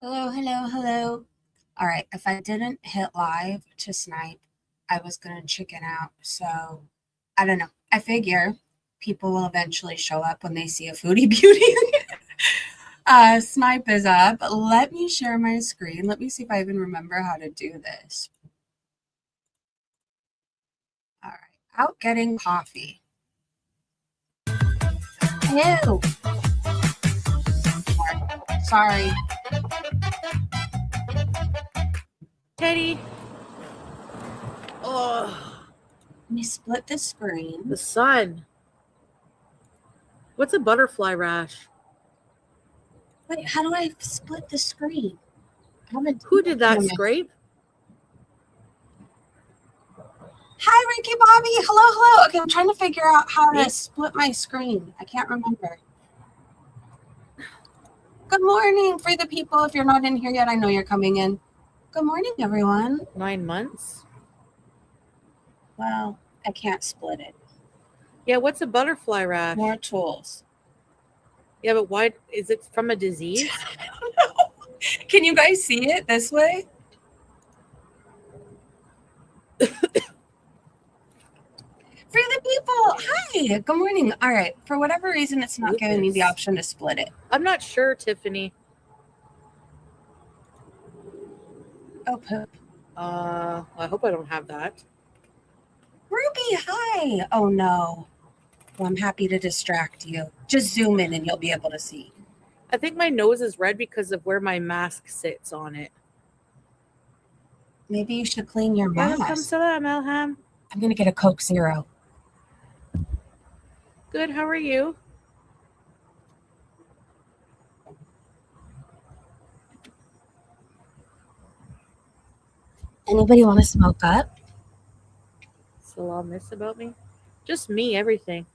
Hello, hello, hello. All right, if I didn't hit live to snipe, I was gonna chicken out. So I don't know. I figure people will eventually show up when they see a foodie beauty. Snipe is up. Let me share my screen. Let me see if I even remember how to do this. All right, out getting coffee. Ew. Sorry. Teddy. Oh, Let me split the screen. the sun. What's a butterfly rash? Wait, how do I split the screen? Who did that scrape? Hi, Ricky Bobby. Hello, hello. Okay, I'm trying to figure out how to split my screen. I can't remember. Good morning for the people. If you're not in here yet, I know you're coming in. Good morning, everyone. 9 months? Well, I can't split it. Yeah, what's a butterfly rash? More tools. Yeah, but why? Is it from a disease? I don't know. Can you guys see it this way? For the people, hi, good morning. All right, for whatever reason, it's not giving me the option to split it. I'm not sure, Tiffany. Oh, poop. I hope I don't have that. Ruby, hi. Oh, no. Well, I'm happy to distract you. Just zoom in and you'll be able to see. I think my nose is red because of where my mask sits on it. Maybe you should clean your mask. Welcome to that, Melham. I'm going to get a Coke Zero. Good, how are you? Anybody want to smoke up? Salam miss about me? Just me, everything.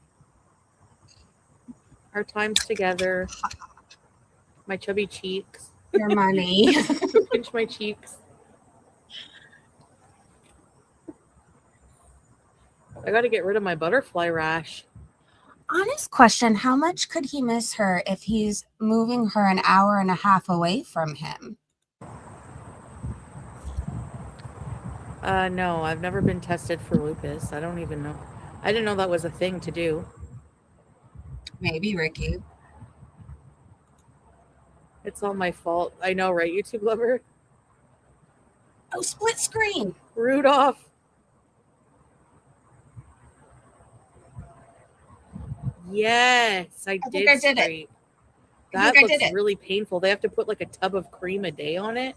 Our times together. My chubby cheeks. Your money. Pinch my cheeks. I got to get rid of my butterfly rash. Honest question, how much could he miss her if he's moving her an hour and a half away from him? No, I've never been tested for lupus. I don't even know. I didn't know that was a thing to do. Maybe, Ricky. It's all my fault. I know, right, YouTube lover? Oh, split screen. Rudolph. Yes, I did scrape. That looks really painful. They have to put like a tub of cream a day on it.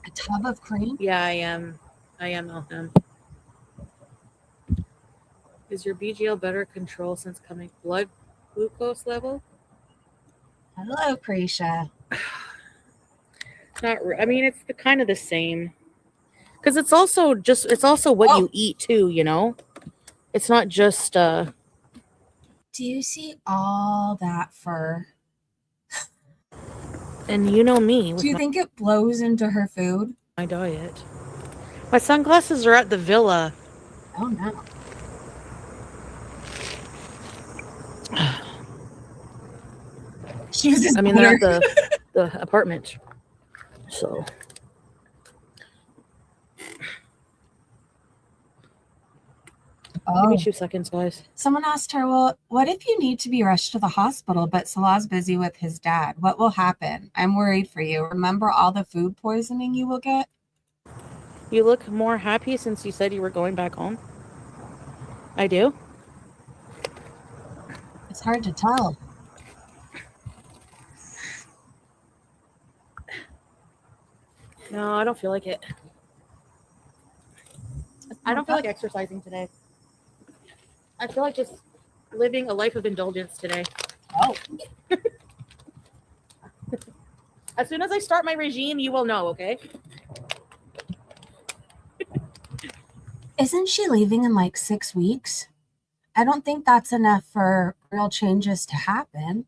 A tub of cream? Yeah, I am Elham. Is your BGL better control since coming blood glucose level? Hello, Krisha. I mean, it's kind of the same. Because it's also what you eat too, you know? It's not just Do you see all that fur? And you know me. Do you think it blows into her food? My diet. My sunglasses are at the villa. Oh no. She was just they're at the apartment. So give me 2 seconds, guys. Someone asked her, well, what if you need to be rushed to the hospital, but Salah's busy with his dad? What will happen? I'm worried for you. Remember all the food poisoning you will get? You look more happy since you said you were going back home. I do? It's hard to tell. No, I don't feel like it. I don't feel like exercising today. I feel like just living a life of indulgence today. Oh. As soon as I start my regime, you will know, okay? Isn't she leaving in like 6 weeks? I don't think that's enough for real changes to happen.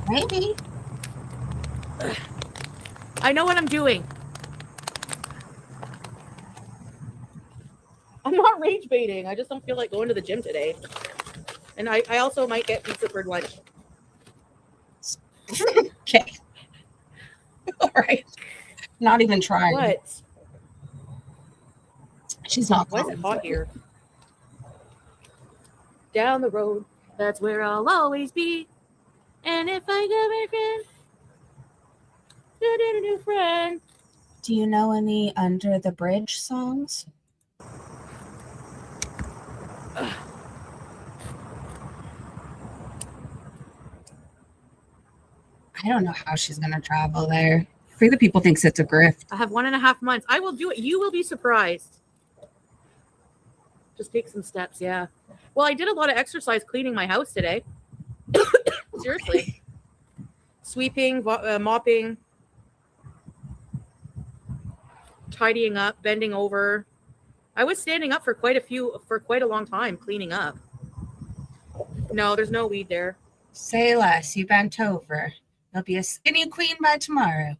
Maybe. I know what I'm doing. I'm not rage baiting. I just don't feel like going to the gym today. And I also might get pizza for lunch. Okay. All right. Not even trying. What? She's not. Why is it hot here? Down the road, that's where I'll always be. And if I go back in, a new friend. Do you know any Under the Bridge songs? Ugh. I don't know how she's gonna travel there. I think the people thinks it's a grift. I have 1.5 months. I will do it. You will be surprised. Just take some steps, yeah. Well, I did a lot of exercise cleaning my house today. Seriously. Sweeping, mopping, tidying up, bending over. I was standing up for quite a long time cleaning up. No, there's no weed there. Say less, you bent over. You'll be a skinny queen by tomorrow.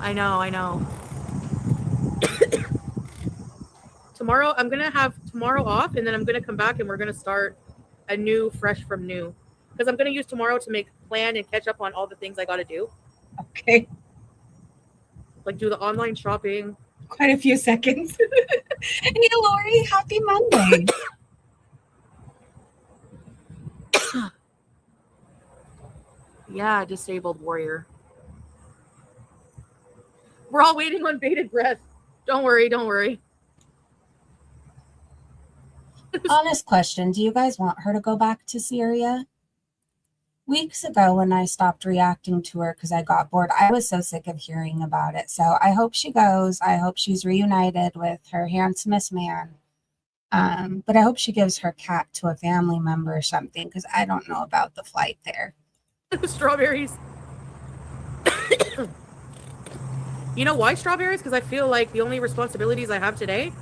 I know. Tomorrow, I'm going to have tomorrow off, and then I'm going to come back and we're going to start a new, fresh from new. Because I'm going to use tomorrow to plan and catch up on all the things I got to do. Okay. Like do the online shopping. Quite a few seconds. Hey, Lori, happy Monday. Yeah, disabled warrior. We're all waiting on bated breath. Don't worry. Honest question, do you guys want her to go back to Syria? Weeks ago when I stopped reacting to her because I got bored, I was so sick of hearing about it. So I hope she goes. I hope she's reunited with her handsomest man. But I hope she gives her cat to a family member or something because I don't know about the flight there. Strawberries. You know why strawberries? Because I feel like the only responsibilities I have today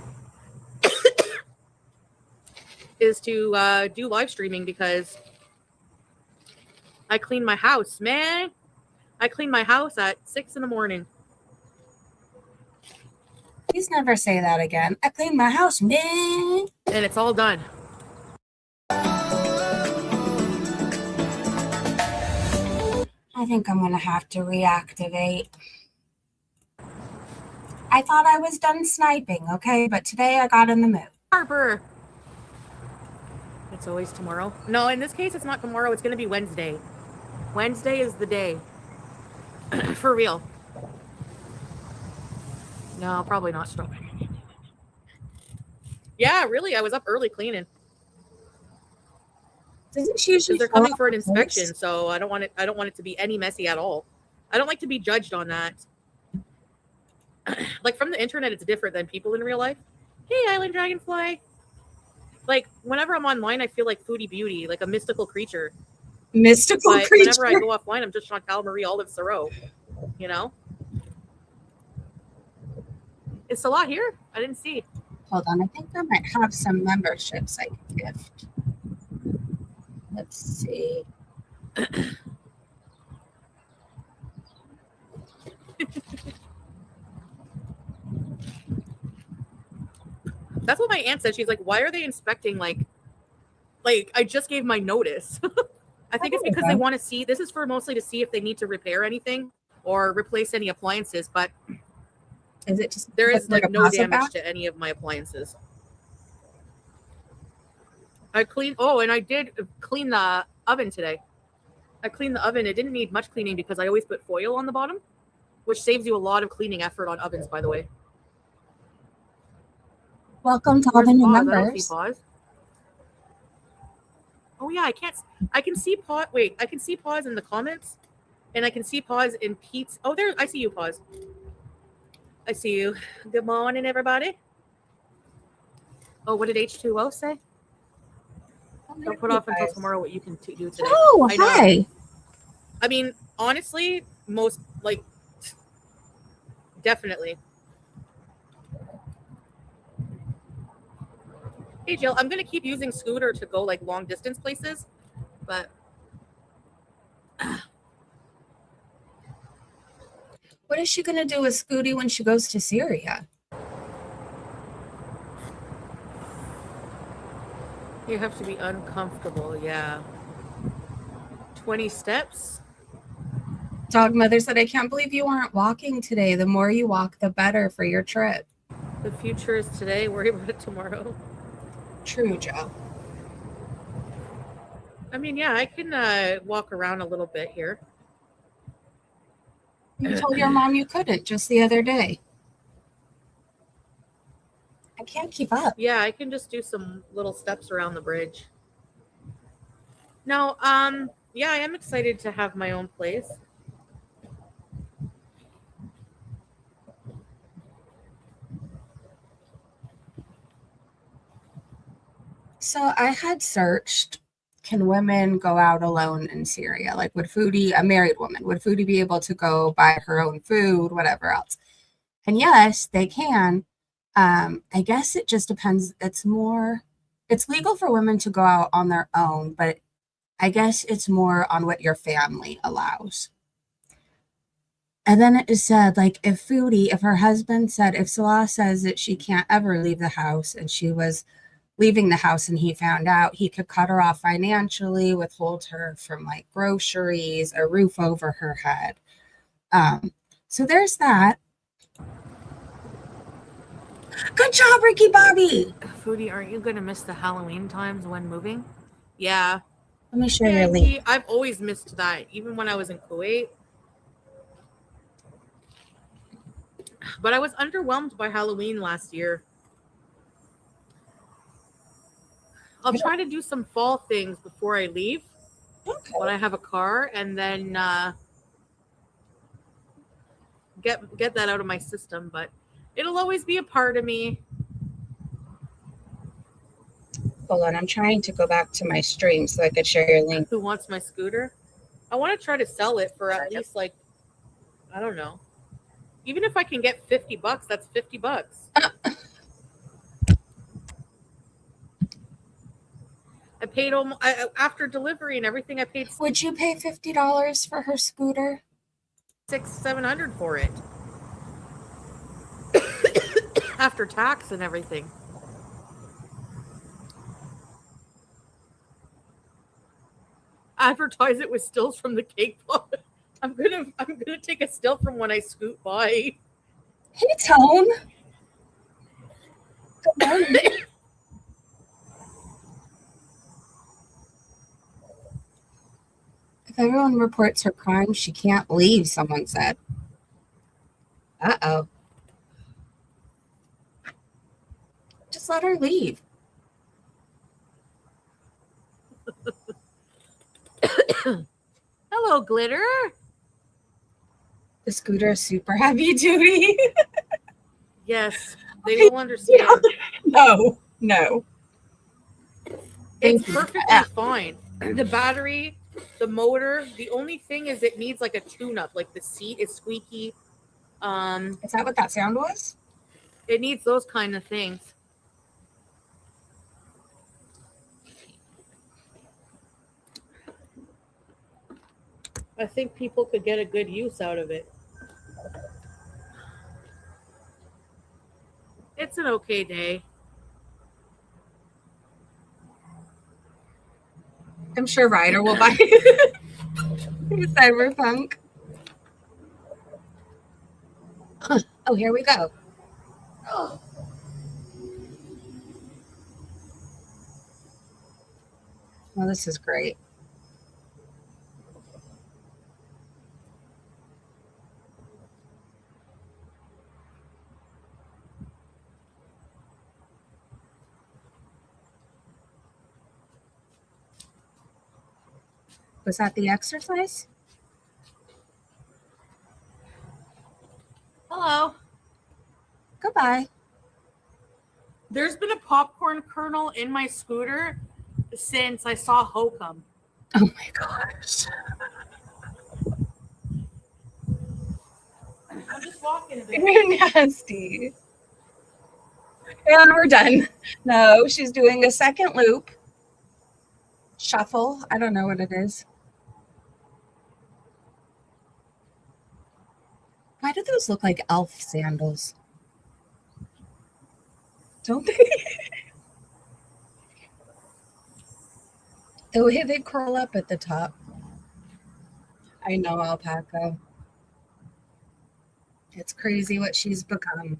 is to do live streaming because I clean my house, man. I clean my house at 6 a.m. Please never say that again. I cleaned my house, man. And it's all done. I think I'm going to have to reactivate. I thought I was done sniping, okay? But today I got in the mood. Harper. It's always tomorrow. No, in this case, it's not tomorrow. It's going to be Wednesday. Wednesday is the day. For real. No, probably not strawberry. Yeah, really. I was up early cleaning. Doesn't she usually? They're coming for an inspection, so I don't want it to be any messy at all. I don't like to be judged on that. Like from the internet, it's different than people in real life. Hey, Island Dragonfly. Like whenever I'm online, I feel like Foodie Beauty, like a mystical creature. But whenever I go offline, I'm just Chantal Marie Olive Thoreau. You know? Is Salah here? I didn't see. Hold on, I think I might have some memberships I can gift. Let's see. That's what my aunt said. She's like, why are they inspecting like I just gave my notice. I think it's because they want to see, this is for mostly to see if they need to repair anything or replace any appliances, but is it just there is like no damage to any of my appliances. I did clean the oven today. I cleaned the oven. It didn't need much cleaning because I always put foil on the bottom, which saves you a lot of cleaning effort on ovens, by the way. Welcome to all the new members. Oh yeah, I can see pause. Wait, I can see pause in the comments, and I can see pause in Pete's. Oh, there, I see you, pause. I see you. Good morning, everybody. Oh, what did H2O say? Don't put off until tomorrow what you can do today. Oh, hi. I mean, honestly, definitely. Hey, Jill, I'm going to keep using Scooter to go like long distance places, but. What is she going to do with Scooty when she goes to Syria? You have to be uncomfortable, yeah. 20 steps? Dog mother said, I can't believe you aren't walking today. The more you walk, the better for your trip. The future is today, worry about it tomorrow. True, Joe. I mean, yeah, I can walk around a little bit here. You told your mom you couldn't just the other day. I can't keep up. Yeah, I can just do some little steps around the bridge. No, yeah, I am excited to have my own place. So I had searched, can women go out alone in Syria? Like, would Foodie, a married woman, would Foodie be able to go buy her own food, whatever else? And yes, they can. I guess it just depends. It's legal for women to go out on their own, but I guess it's more on what your family allows. And then it just said, like, if her husband said, if Salah says that she can't ever leave the house and she was leaving the house and he found out, he could cut her off financially, withhold her from like groceries, a roof over her head. So there's that. Good job, Ricky Bobby. Foodie, aren't you going to miss the Halloween times when moving? Yeah. Let me show your link. I've always missed that, even when I was in Kuwait. But I was underwhelmed by Halloween last year. I'll try to do some fall things before I leave. Okay. When I have a car, and then get that out of my system. But it'll always be a part of me. Hold on, I'm trying to go back to my stream so I could share your link. Who wants my scooter? I want to try to sell it for at least like, I don't know. Even if I can get $50, that's $50. I paid after delivery and everything. I paid. Would you pay $50 for her scooter? $600-700 for it after tax and everything. Advertise it with stills from the cake pop. I'm gonna take a still from when I scoot by. Hey, Tone. Good morning. If everyone reports her crime, she can't leave, someone said. Uh-oh. Just let her leave. Hello, Glitter. The scooter is super heavy duty. Yes, they will understand. No. It's perfectly fine. The battery, the motor, the only thing is it needs like a tune-up. Like the seat is squeaky. Is that what that sound was? It needs those kind of things. I think people could get a good use out of it. It's an okay day. I'm sure Ryder will buy Cyberpunk. Oh, here we go. Oh. Well, this is great. Was that the exercise? Hello. Goodbye. There's been a popcorn kernel in my scooter since I saw Hokum. Oh my gosh. I'm just walking a bit. You're nasty. And we're done. No, she's doing a second loop. Shuffle. I don't know what it is. Why do those look like elf sandals? Don't they? The way they curl up at the top. I know alpaca. It's crazy what she's become.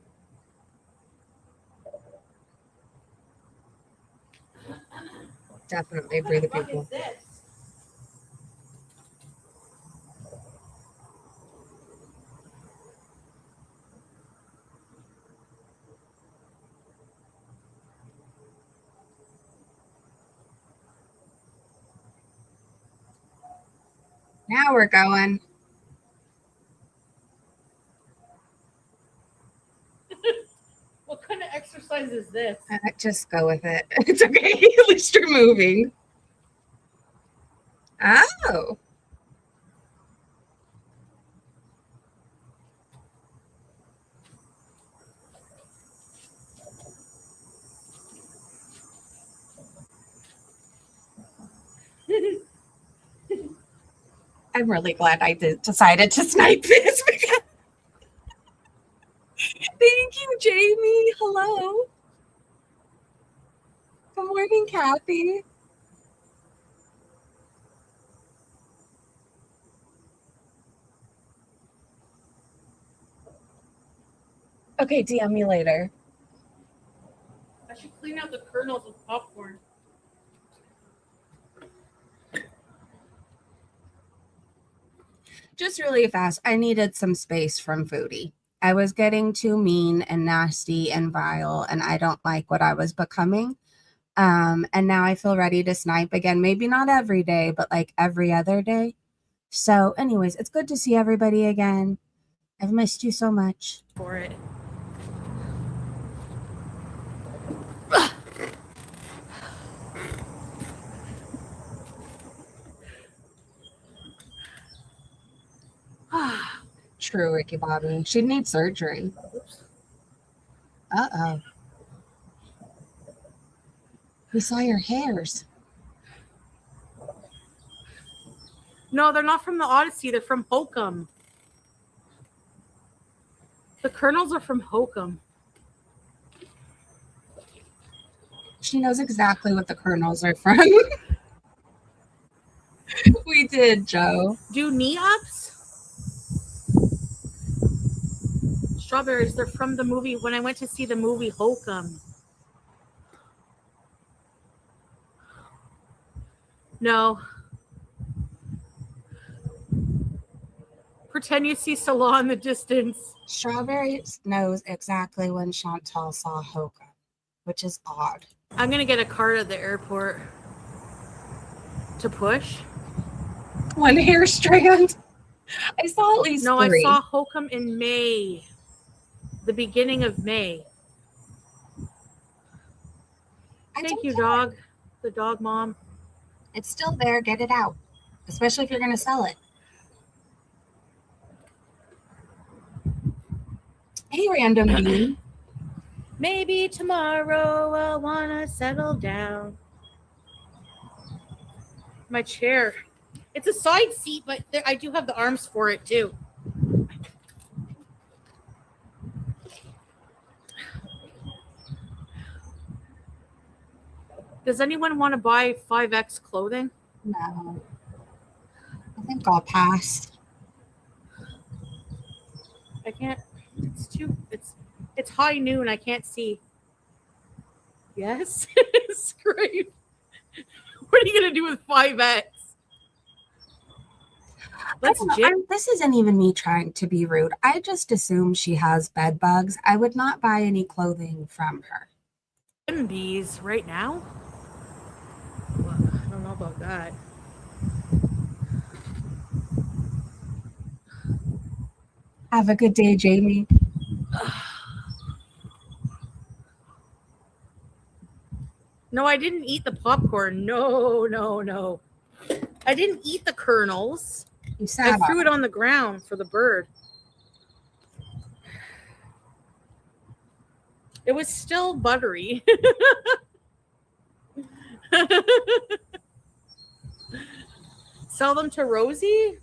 Definitely for the people. Now we're going. What kind of exercise is this? Just go with it. It's okay. At least you're moving. Oh. I'm really glad I decided to snipe this. Because... Thank you, Jamie. Hello. Good morning, Kathy. Okay, DM me later. I should clean out the kernels with popcorn. Just really fast, I needed some space from Foodie. I was getting too mean and nasty and vile, and I don't like what I was becoming. And now I feel ready to snipe again. Maybe not every day, but like every other day. So anyways, it's good to see everybody again. I've missed you so much. For it. True, Ricky Bobby. She'd need surgery. Uh-oh. We saw your hairs. No, they're not from the Odyssey. They're from Hokum. The kernels are from Hokum. She knows exactly what the kernels are from. We did, Joe. Do knee-ups? Strawberries, they're from the movie, when I went to see the movie Hokum. No. Pretend you see Salah in the distance. Strawberry knows exactly when Chantal saw Hokum, which is odd. I'm going to get a card at the airport to push. One hair strand. I saw at least three. I saw Hokum in May. The beginning of May. Thank you, dog. The dog mom. It's still there. Get it out. Especially if you're going to sell it. Hey, random bean. Maybe tomorrow I'll want to settle down. My chair. It's a side seat, but I do have the arms for it, too. Does anyone want to buy 5X clothing? No. I think I'll pass. I can't. It's high noon. I can't see. Yes? Scream. What are you going to do with 5X? This isn't even me trying to be rude. I just assume she has bed bugs. I would not buy any clothing from her. Bees right now? Well, I don't know about that. Have a good day, Jamie. No, I didn't eat the popcorn. No. I didn't eat the kernels. I threw it on the ground for the bird. It was still buttery. Sell them to Rosie?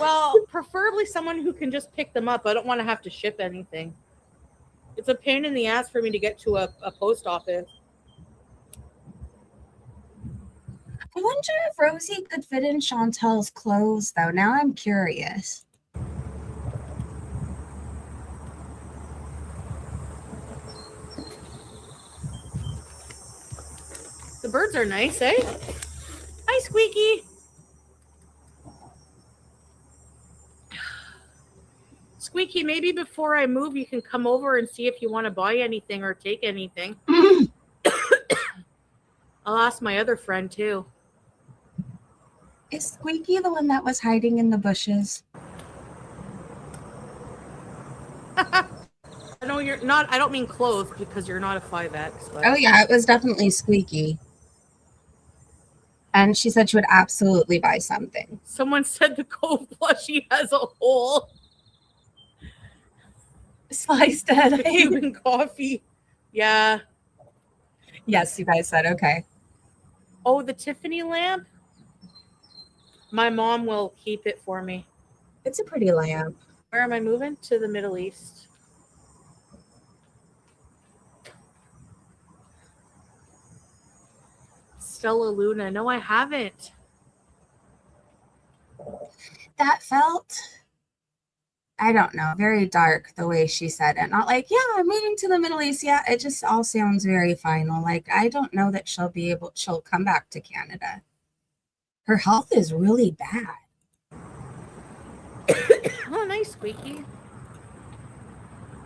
Well, preferably someone who can just pick them up. I don't want to have to ship anything. It's a pain in the ass for me to get to a post office. I wonder if Rosie could fit in Chantel's clothes, though. Now I'm curious. The birds are nice, eh? Hi, Squeaky. Squeaky, maybe before I move, you can come over and see if you want to buy anything or take anything. I'll ask my other friend, too. Is Squeaky the one that was hiding in the bushes? No, you're not. I don't mean clothed because you're not a 5X. But... Oh, yeah, it was definitely Squeaky. And she said she would absolutely buy something. Someone said the Cove plushie has a hole. Sliced head. The Cuban coffee. Yeah. Yes, you guys said okay. Oh, the Tiffany lamp? My mom will keep it for me. It's a pretty lamp. Where am I moving? To the Middle East. Stella Luna. No, I haven't. That felt, I don't know, very dark the way she said it. Not like, yeah, I'm moving to the Middle East. Yeah, it just all sounds very final. Like, I don't know that she'll come back to Canada. Her health is really bad. Oh, nice, Squeaky.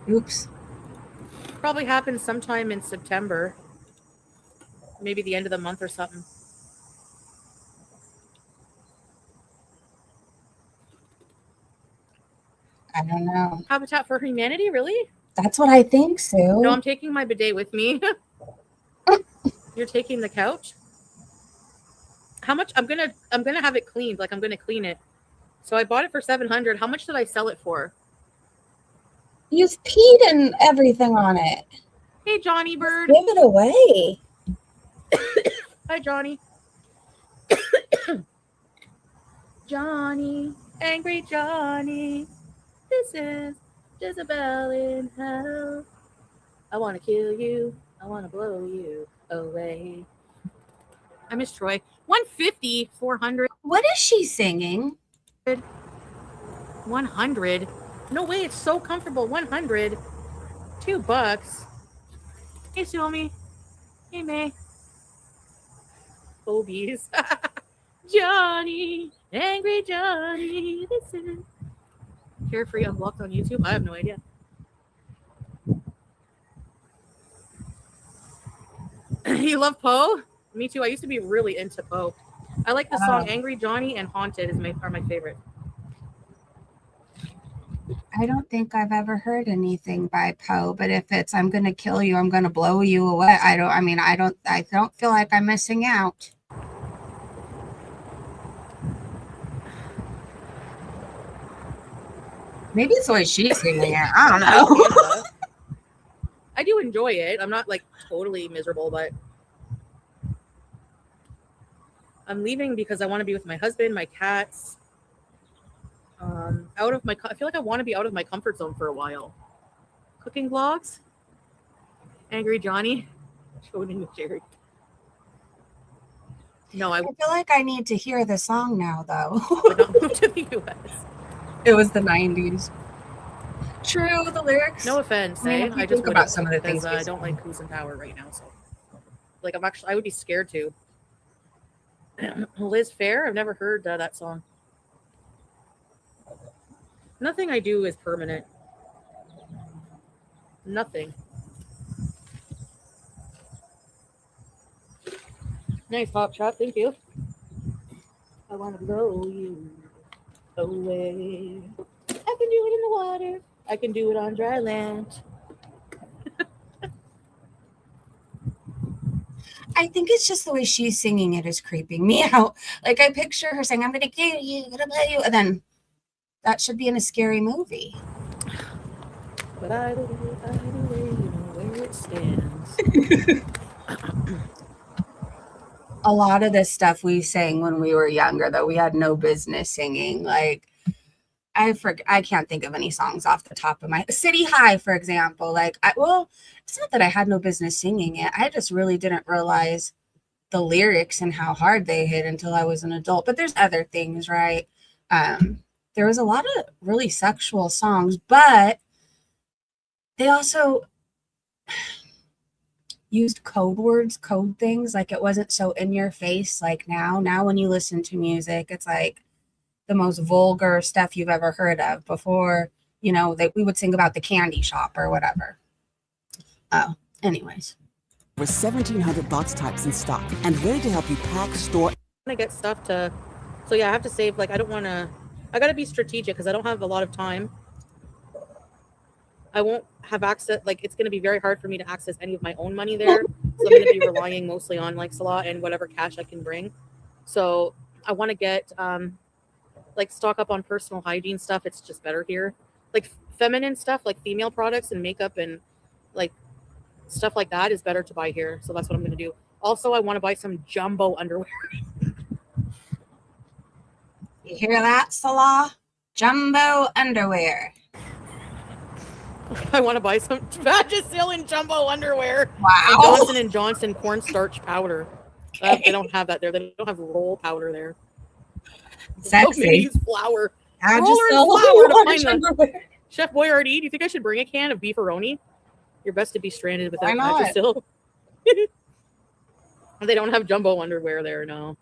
Oops. Probably happens sometime in September. Maybe the end of the month or something. I don't know. Habitat for Humanity, really? That's what I think, Sue. No, I'm taking my bidet with me. You're taking the couch? How much? I'm gonna have it cleaned. Like, I'm gonna clean it. So I bought it for $700. How much did I sell it for? You've peed and everything on it. Hey, Johnny Bird. Give it away. Hi, Johnny. Johnny, angry Johnny. This is Jezebel in hell. I want to kill you. I want to blow you away. I miss Troy. 150, 400. What is she singing? 100. No way, it's so comfortable. 100. $2. Hey, Suomi. Hey, May. Phobies. Johnny, angry Johnny. This is Carefree Unblocked on YouTube. I have no idea. You love Poe? Me too. I used to be really into Poe. I like the song Angry Johnny and Haunted are my favorite. I don't think I've ever heard anything by Poe, but if it's I'm gonna kill you, I'm gonna blow you away. I don't feel like I'm missing out. Maybe it's the way she's singing it. I don't know. I do enjoy it. I'm not like totally miserable, but I'm leaving because I want to be with my husband, my cats. I feel like I want to be out of my comfort zone for a while. Cooking vlogs. Angry Johnny. Showing with Jerry. No, I feel like I need to hear the song now, though. would not move to the U.S. It was the 90s. True, the lyrics. No offense, I just think about some of the things. I don't like who's in power right now. So, like, I would be scared to. Liz Phair. I've never heard that song. Nothing I do is permanent. Nothing. Nice pop shot, thank you. I want to blow you away. I can do it in the water. I can do it on dry land. I think it's just the way she's singing it is creeping me out. Like, I picture her saying, I'm going to kill you, I'm going to blow you. And then that should be in a scary movie. But either way, you know where it stands. A lot of this stuff we sang when we were younger, though, we had no business singing. Like, I can't think of any songs off the top of my City High, for example. Like, it's not that I had no business singing it. I just really didn't realize the lyrics and how hard they hit until I was an adult. But there's other things, right? There was a lot of really sexual songs, but they also used code words, code things. Like it wasn't so in your face like now. Now when you listen to music, it's like the most vulgar stuff you've ever heard of. Before, you know, that we would sing about the candy shop or whatever. Oh, anyways. Over 1,700 box types in stock and ready to help you pack, store. I get stuff to, so yeah, I have to save. Like I gotta be strategic because I don't have a lot of time. I won't have access. Like it's gonna be very hard for me to access any of my own money there. So I'm gonna be relying mostly on like Salah and whatever cash I can bring. So I want to get like stock up on personal hygiene stuff. It's just better here. Like feminine stuff, like female products and makeup and like stuff like that is better to buy here. So that's what I'm going to do. Also, I want to buy some jumbo underwear. You hear that, Salah? Jumbo underwear. I want to buy some Vagisil and jumbo underwear. Wow. And Johnson and Johnson cornstarch powder. Okay. They don't have that there. They don't have roll powder there. Sexy. Use flour. I Roller just and sell flour to find them. underwear. Chef Boyardee, do you think I should bring a can of beefaroni? You're best to be stranded without Vagisil. They don't have jumbo underwear there, no.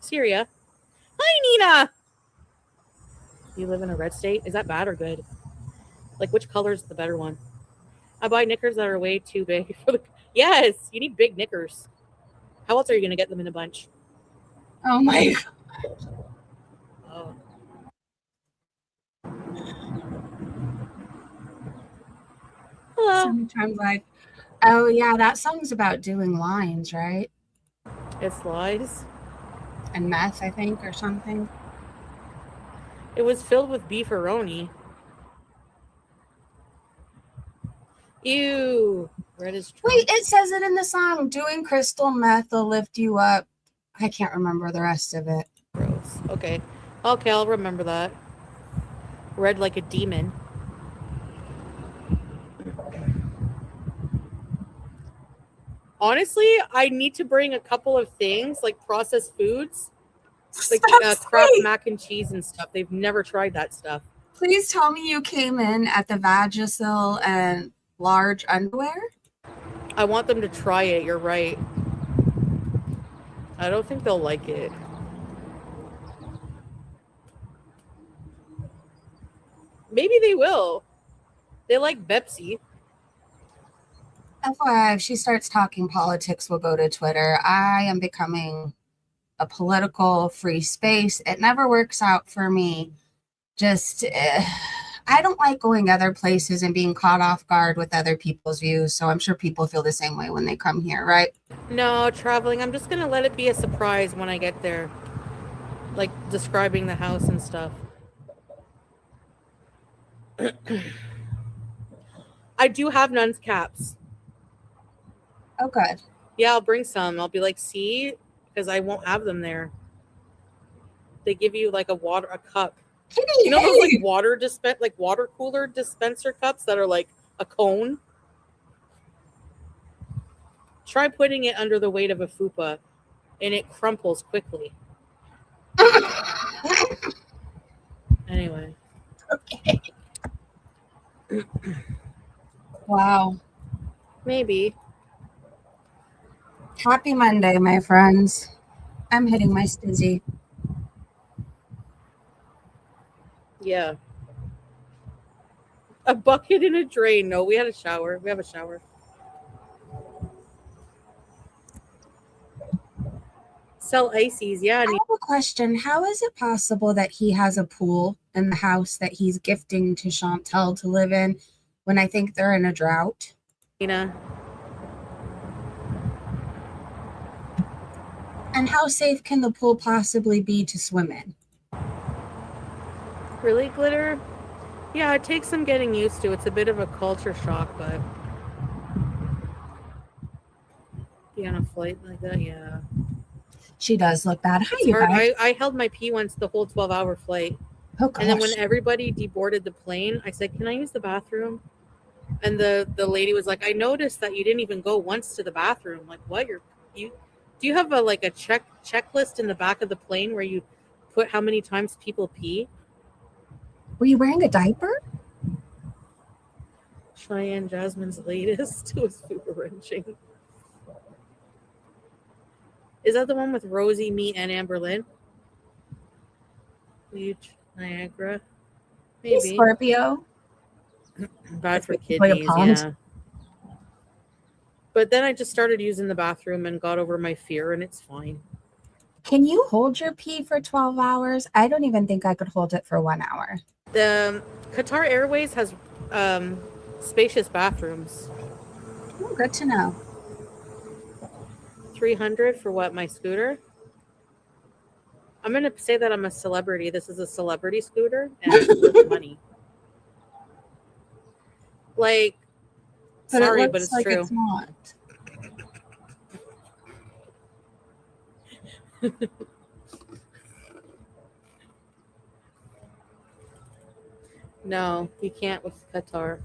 Syria. Hi, Nina. You live in a red state? Is that bad or good? Like, which color is the better one? I buy knickers that are way too big for the. Yes, you need big knickers. How else are you going to get them in a bunch? Oh my God. Oh. Hello. Sometimes like, oh yeah, that song's about doing lines, right? It's lies. And meth, I think, or something. It was filled with beefaroni. Ew. Red is Trump. Wait, it says it in the song. Doing crystal meth will lift you up. I can't remember the rest of it. Gross. Okay. Okay, I'll remember that. Red like a demon. Honestly, I need to bring a couple of things like processed foods, like Kraft mac and cheese and stuff. They've never tried that stuff. Please tell me you came in at the Vagisil and large underwear. I want them to try it. You're right. I don't think they'll like it. Maybe they will. They like Pepsi. FYI, if she starts talking politics, we'll go to Twitter. I am becoming a political free space. It never works out for me. Just, I don't like going other places and being caught off guard with other people's views. So I'm sure people feel the same way when they come here, right? No, traveling. I'm just going to let it be a surprise when I get there. Like describing the house and stuff. I do have nun's caps. Oh, good. Yeah, I'll bring some. I'll be like, see, because I won't have them there. They give you like a cup. Kitty, You know hey. those like water cooler dispenser cups that are like a cone? Try putting it under the weight of a fupa and it crumples quickly. Anyway. Okay. Wow. Maybe. Happy Monday, my friends. I'm hitting my stizzy. Yeah. A bucket and a drain. No, we had a shower. We have a shower. Sell ices. Yeah. I have a question. How is it possible that he has a pool in the house that he's gifting to Chantel to live in when I think they're in a drought? Nina. And how safe can the pool possibly be to swim in? Really, Glitter? Yeah, it takes some getting used to. It's a bit of a culture shock, but be on a flight like that, yeah. She does look bad. Hi, It's you hard. guys. I held my pee once the whole 12-hour flight. Oh, gosh. And then when everybody deboarded the plane, I said, can I use the bathroom? And the lady was like, I noticed that you didn't even go once to the bathroom. Like, what? Do you have a checklist in the back of the plane where you put how many times people pee? Were you wearing a diaper? Cheyenne Jasmine's latest was food wrenching. Is that the one with Rosie, me, and Amberlynn? Huge Niagara. Hey, Maybe. Scorpio. Bad for Like a kidneys, pond. yeah. But then I just started using the bathroom and got over my fear, and it's fine. Can you hold your pee for 12 hours? I don't even think I could hold it for 1 hour. The Qatar Airways has spacious bathrooms. Oh, good to know. $300 for what, my scooter? I'm going to say that I'm a celebrity. This is a celebrity scooter, and it's worth money. Like, But sorry, it but looks it's like true. it's not. No, you can't with Qatar.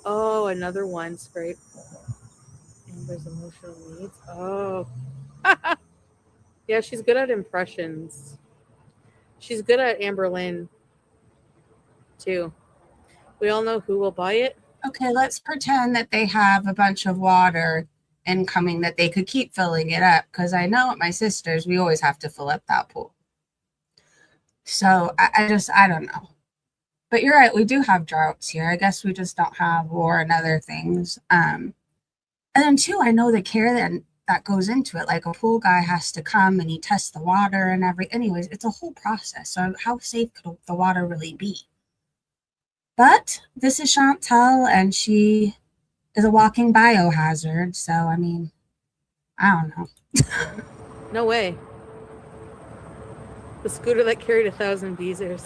Oh, another one scrape. Amber's emotional needs. Oh. Yeah, she's good at impressions. She's good at Amberlynn, too. We all know who will buy it. Okay, let's pretend that they have a bunch of water incoming that they could keep filling it up, because I know at my sister's, we always have to fill up that pool. So I don't know. But you're right, we do have droughts here. I guess we just don't have war and other things. And then too, I know the care that goes into it. Like a pool guy has to come and he tests the water and anyways, it's a whole process. So how safe could the water really be? But this is Chantel, and she is a walking biohazard. So, I mean, I don't know. No way. The scooter that carried 1,000 visas.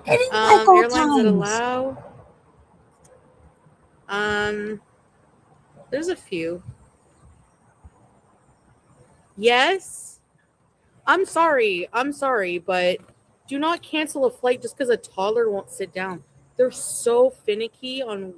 It ain't like old Airlines that times. allow. There's a few. Yes. I'm sorry, but do not cancel a flight just because a toddler won't sit down. They're so finicky on,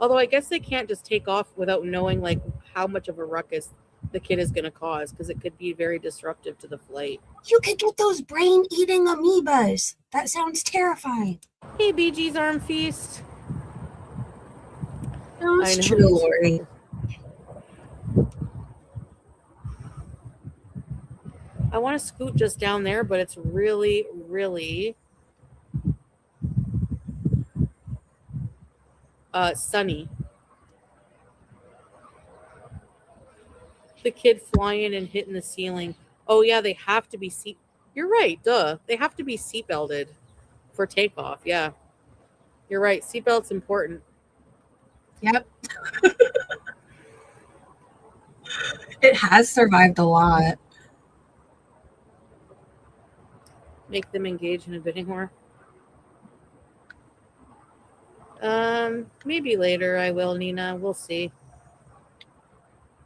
Although I guess they can't just take off without knowing like how much of a ruckus the kid is going to cause, because it could be very disruptive to the flight. You could get those brain-eating amoebas. That sounds terrifying. Hey, BG's Arm Feast. That's I know. true, Lori. I want to scoot just down there, but it's really, really sunny. The kid flying and hitting the ceiling. Oh yeah, they have to be You're right, duh. They have to be seatbelted for takeoff. Yeah, you're right. Seatbelt's important. Yep. It has survived a lot. Make them engage in a bidding war. Maybe later I will, Nina. We'll see.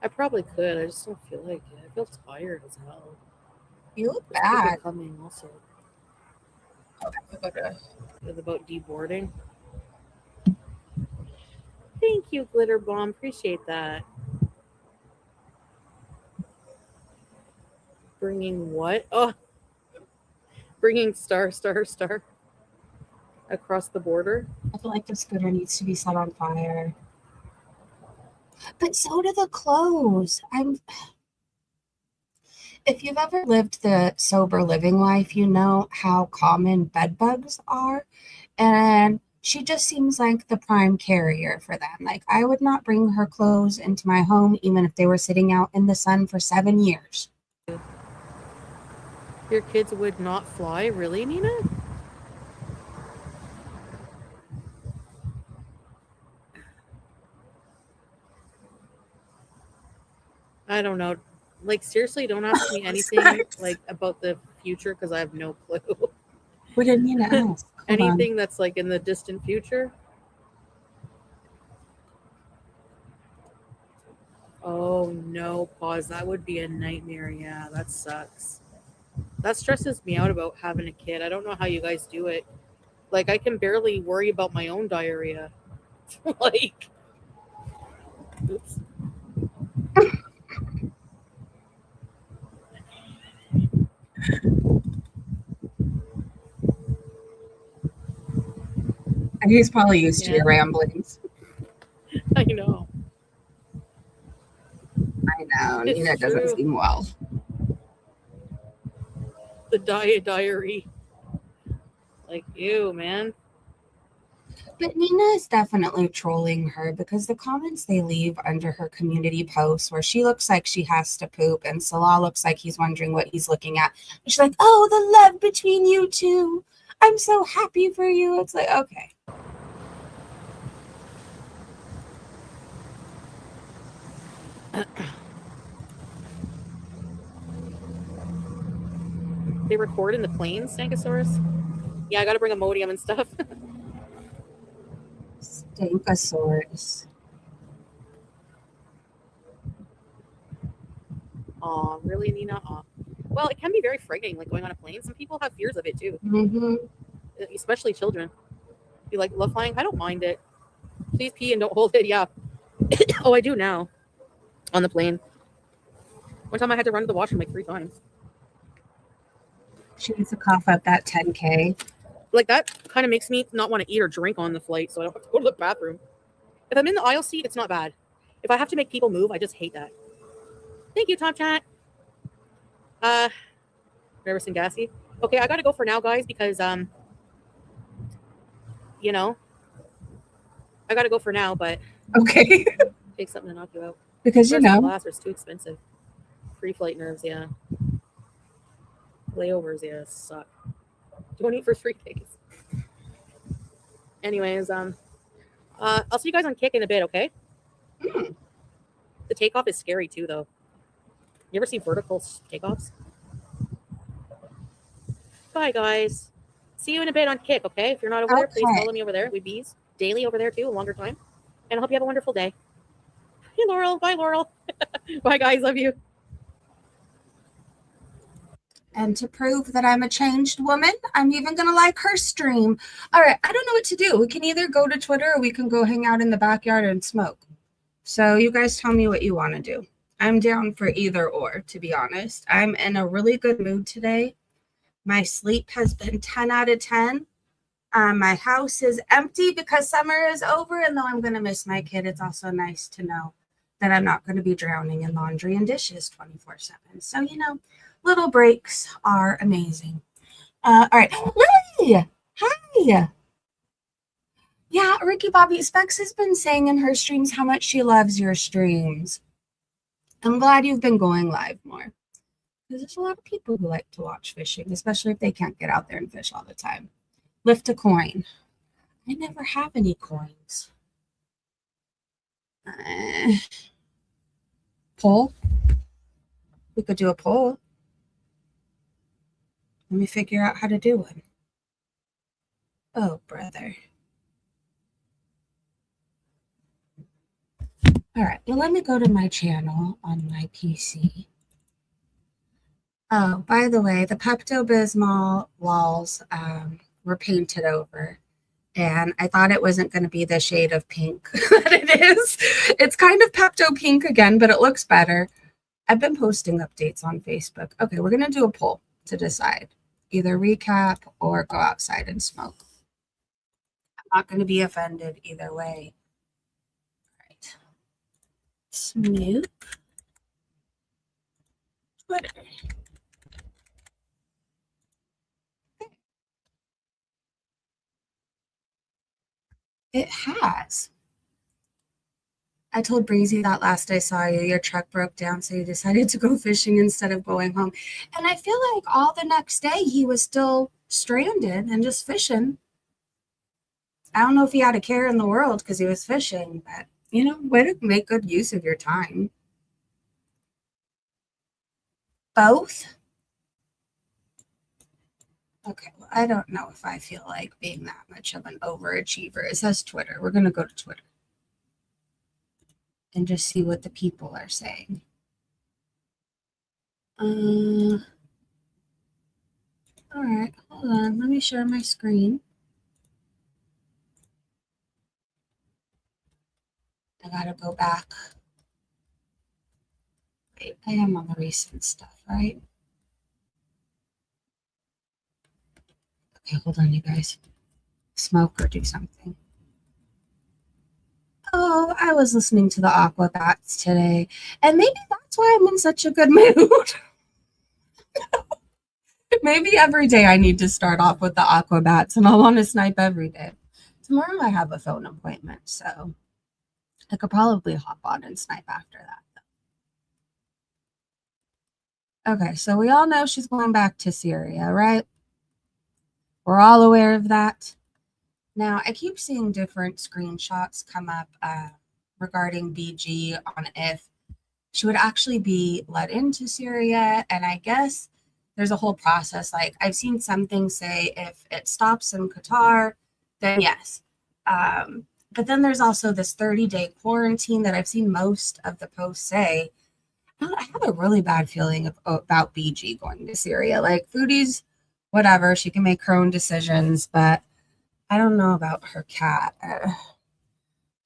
I probably could. I just don't feel like it. I feel tired as hell. You look There's people bad. coming also. It's about deboarding. Thank you, Glitter Bomb. Appreciate that. Bringing what? Oh, bringing star across the border. I feel like the scooter needs to be set on fire. But so do the clothes. If you've ever lived the sober living life, you know how common bed bugs are. And she just seems like the prime carrier for them. Like, I would not bring her clothes into my home, even if they were sitting out in the sun for 7 years. Your kids would not fly? Really, Nina? I don't know. Like, seriously, don't ask me anything like about the future, because I have no clue. What did Nina ask? Anything that's like in the distant future. Oh no, pause. That would be a nightmare. Yeah, that sucks. That stresses me out about having a kid. I don't know how you guys do it. Like, I can barely worry about my own diarrhea. Like, oops. And he's probably used to Yeah. your ramblings. I know. I know. It's Nina doesn't true. seem well. The diary. Like, ew, man. But Nina is definitely trolling her because the comments they leave under her community posts where she looks like she has to poop and Salah looks like he's wondering what he's looking at. And she's like, oh, the love between you two. I'm so happy for you. It's like, okay. They record in the planes, Stankosaurus? Yeah, I gotta bring a modem and stuff. Stankosaurus. Aw, really, Nina? Aw. Well, it can be very frightening, like going on a plane. Some people have fears of it too, Mm-hmm. especially children. You like love flying? I don't mind it. Please pee and don't hold it. Yeah. Oh, I do now. On the plane. One time I had to run to the washroom like 3 times. She needs to cough up that 10K. Like, that kind of makes me not want to eat or drink on the flight, so I don't have to go to the bathroom. If I'm in the aisle seat, it's not bad. If I have to make people move, I just hate that. Thank you, Top Chat. Nervous and gassy. Okay, I gotta go for now, guys, because you know, I gotta go for now, but Okay. take something to knock you out. Because, you know. Last too expensive. Pre-flight nerves, yeah. Layovers, yeah, suck. Don't eat for 3 days. Anyways, I'll see you guys on Kick in a bit, okay? The takeoff is scary too, though. You ever see vertical takeoffs? Bye, guys. See you in a bit on Kick, okay? If you're not over there, please follow me over there. We bees daily over there too, a longer time. And I hope you have a wonderful day. Hey, Laurel. Bye, Laurel. Bye, guys. Love you. And to prove that I'm a changed woman, I'm even going to like her stream. All right, I don't know what to do. We can either go to Twitter or we can go hang out in the backyard and smoke. So you guys tell me what you want to do. I'm down for either or, to be honest. I'm in a really good mood today. My sleep has been 10 out of 10. My house is empty because summer is over, and though I'm going to miss my kid, it's also nice to know that I'm not going to be drowning in laundry and dishes 24/7. So, you know, little breaks are amazing. All right. Lily! Hi! Yeah, Ricky Bobby Specs has been saying in her streams how much she loves your streams. I'm glad you've been going live more. Because there's a lot of people who like to watch fishing, especially if they can't get out there and fish all the time. Lift a coin. I never have any coins. Poll? We could do a poll. Let me figure out how to do one. Oh, brother. All right, well, let me go to my channel on my PC. Oh, by the way, the Pepto-Bismol walls were painted over, and I thought it wasn't going to be the shade of pink that it is. It's kind of Pepto pink again, but it looks better. I've been posting updates on Facebook. Okay, we're going to do a poll to decide. Either recap or go outside and smoke. I'm not going to be offended either way. All right. Snoop. Twitter. It has. I told Breezy that last I saw you, your truck broke down, so you decided to go fishing instead of going home. And I feel like all the next day he was still stranded and just fishing. I don't know if he had a care in the world because he was fishing, but, you know, way to make good use of your time. Both? Okay, well, I don't know if I feel like being that much of an overachiever. It says Twitter. We're going to go to Twitter. and just see what the people are saying. All right, hold on. Let me share my screen. I gotta go back. Wait, I am on the recent stuff, right? Okay, hold on, you guys. Smoke or do something. Oh, I was listening to the Aquabats today, and maybe that's why I'm in such a good mood. Maybe every day I need to start off with the Aquabats, and I'll want to snipe every day. Tomorrow I have a phone appointment, so I could probably hop on and snipe after that. Okay, so we all know she's going back to Syria, right? We're all aware of that. Now, I keep seeing different screenshots come up regarding BG on if she would actually be let into Syria. And I guess there's a whole process. Like, I've seen some things say if it stops in Qatar, then yes. But then there's also this 30-day quarantine that I've seen most of the posts say. I have a really bad feeling about BG going to Syria. Like, Foodie's whatever, she can make her own decisions, but I don't know about her cat.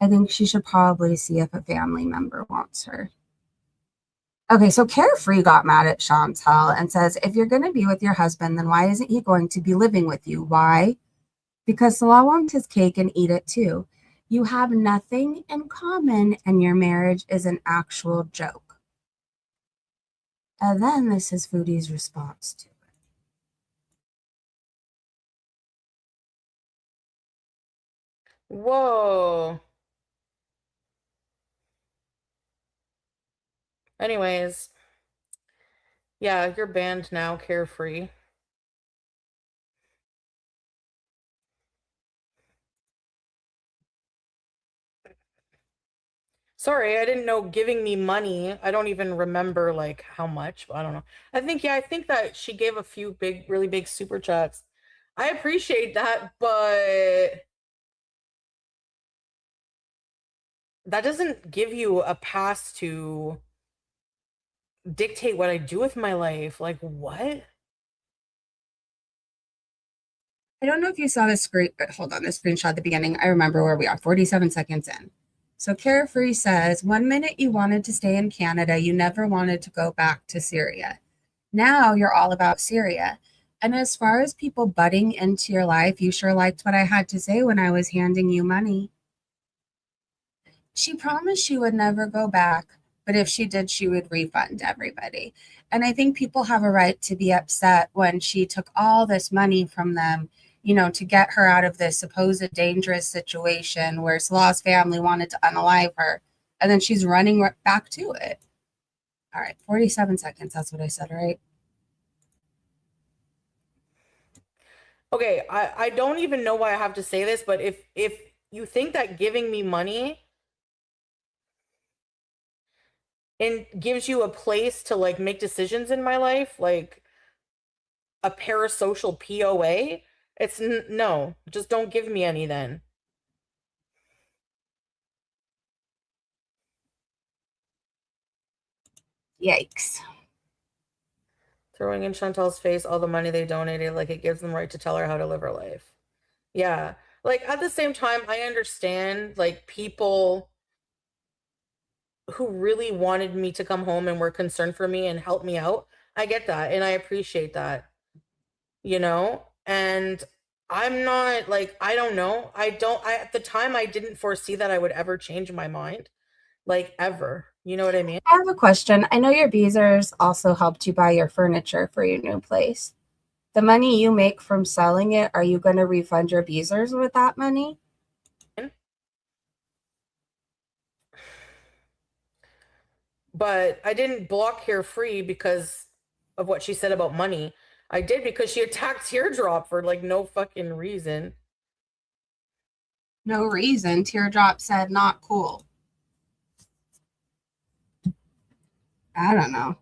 I think she should probably see if a family member wants her. Okay, so Carefree got mad at Chantal and says, if you're going to be with your husband, then why isn't he going to be living with you? Why? Because Salah wants his cake and eat it too. You have nothing in common and your marriage is an actual joke. And then this is Foodie's response to it. Whoa. Anyways, yeah, you're banned now, Carefree. Sorry, I didn't know giving me money. I don't even remember like how much. I don't know. I think that she gave a few really big super chats. I appreciate that, but that doesn't give you a pass to dictate what I do with my life. Like, what? I don't know if you saw the screen, but hold on, the screenshot at the beginning. I remember where we are, 47 seconds in. So Carefree says, 1 minute you wanted to stay in Canada, you never wanted to go back to Syria. Now you're all about Syria. And as far as people butting into your life, you sure liked what I had to say when I was handing you money. She promised she would never go back, but if she did, she would refund everybody. And I think people have a right to be upset when she took all this money from them, you know, to get her out of this supposed dangerous situation where Salah's family wanted to unalive her. And then she's running back to it. All right, 47 seconds. That's what I said, right? Okay, I don't even know why I have to say this, but if you think that giving me money and gives you a place to like make decisions in my life, like a parasocial POA, it's no, just don't give me any then. Yikes. Throwing in Chantal's face all the money they donated, like it gives them right to tell her how to live her life. Yeah. Like at the same time, I understand like people who really wanted me to come home and were concerned for me and help me out. I get that and I appreciate that. You know? And I'm not like I don't know. I at the time I didn't foresee that I would ever change my mind. Like ever. You know what I mean? I have a question. I know your Beezers also helped you buy your furniture for your new place. The money you make from selling it, are you going to refund your Beezers with that money? But I didn't block Carefree because of what she said about money. I did because she attacked Teardrop for like no fucking reason. No reason. Teardrop said not cool. I don't know.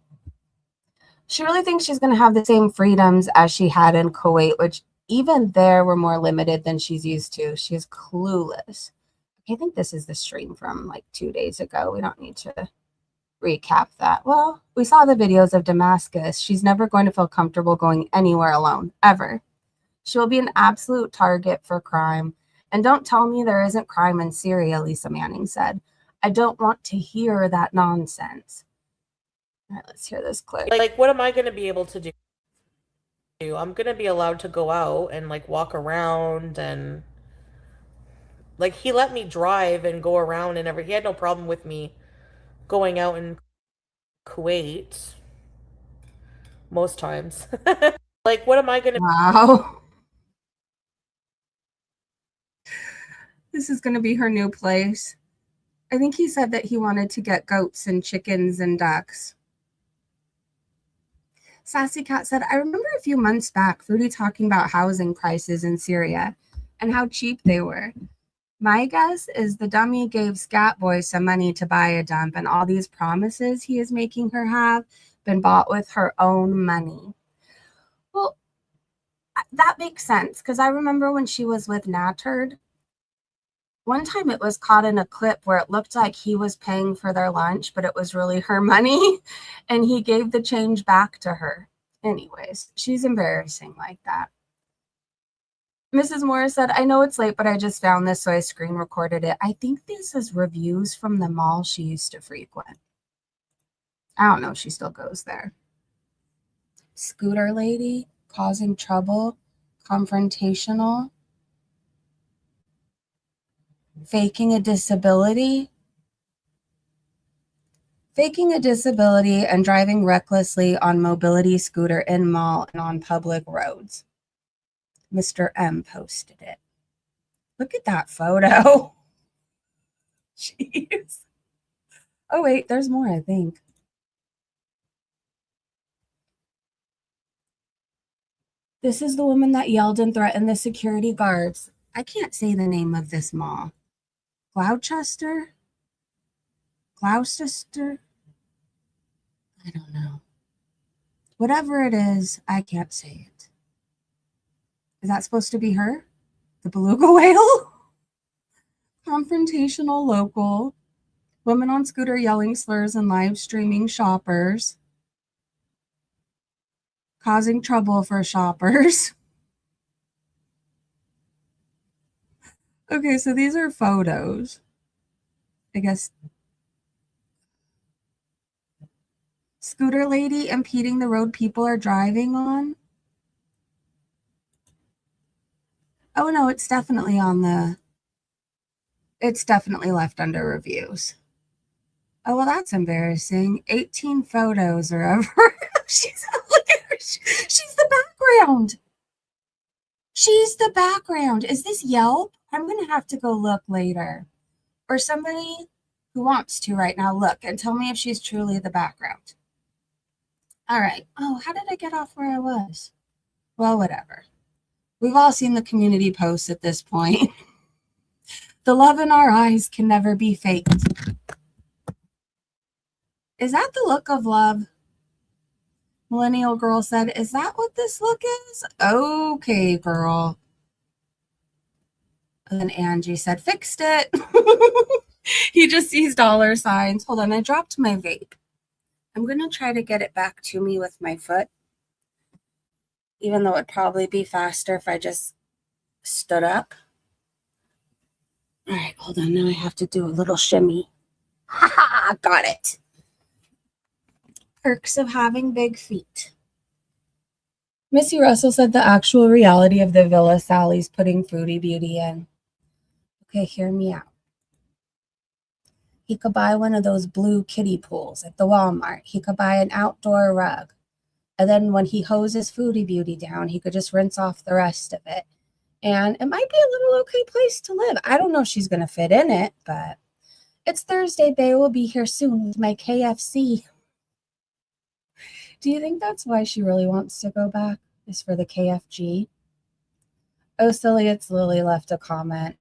She really thinks she's going to have the same freedoms as she had in Kuwait, which even there were more limited than she's used to. She's clueless. I think this is the stream from like 2 days ago. We don't need to recap that. Well, we saw the videos of Damascus. She's never going to feel comfortable going anywhere alone, ever. She will be an absolute target for crime. And don't tell me there isn't crime in Syria, Lisa Manning said. I don't want to hear that nonsense. All right, let's hear this clip. Like, what am I going to be able to do? I'm going to be allowed to go out and like walk around, and like he let me drive and go around and he had no problem with me going out in Kuwait most times. Like, what am I going to Wow. This is going to be her new place. I think he said that he wanted to get goats and chickens and ducks. Sassy Cat said, I remember a few months back, Foodie talking about housing prices in Syria and how cheap they were. My guess is the dummy gave Scat Boy some money to buy a dump, and all these promises he is making her have been bought with her own money. Well, that makes sense, because I remember when she was with Nattered, one time it was caught in a clip where it looked like he was paying for their lunch, but it was really her money, and he gave the change back to her. Anyways, she's embarrassing like that. Mrs. Morris said, I know it's late, but I just found this, so I screen recorded it. I think this is reviews from the mall she used to frequent. I don't know if she still goes there. Scooter lady, causing trouble, confrontational, faking a disability. Faking a disability and driving recklessly on mobility scooter in mall and on public roads. Mr. M posted it. Look at that photo. Jeez. Oh, wait, there's more, I think. This is the woman that yelled and threatened the security guards. I can't say the name of this mall. Gloucester? Gloucester? I don't know. Whatever it is, I can't say it. Is that supposed to be her? The beluga whale? Confrontational local. Women on scooter yelling slurs and live streaming shoppers. Causing trouble for shoppers. Okay, so these are photos. I guess. Scooter lady impeding the road people are driving on. Oh no, it's definitely on the, it's definitely left under reviews. Oh, well, that's embarrassing. 18 photos or over. Look at her. She's the background. She's the background. Is this Yelp? I'm going to have to go look later. Or somebody who wants to right now look and tell me if she's truly the background. All right. Oh, how did I get off where I was? Well, whatever. We've all seen the community posts at this point. The love in our eyes can never be faked. Is that the look of love? Millennial girl said, is that what this look is? Okay, girl. And then Angie said, fixed it. He just sees dollar signs. Hold on, I dropped my vape. I'm going to try to get it back to me with my foot. Even though it'd probably be faster if I just stood up. All right, hold on. Now I have to do a little shimmy. Ha ha, got it. Perks of having big feet. Missy Russell said the actual reality of the villa Sally's putting Foodie Beauty in. Okay, hear me out. He could buy one of those blue kiddie pools at the Walmart. He could buy an outdoor rug. And then when he hoses Foodie Beauty down, he could just rinse off the rest of it. And it might be a little okay place to live. I don't know if she's going to fit in it, but it's Thursday, babe. We'll be here soon with my KFC. Do you think that's why she really wants to go back? Is for the KFG? Oh, silly, it's Lily left a comment.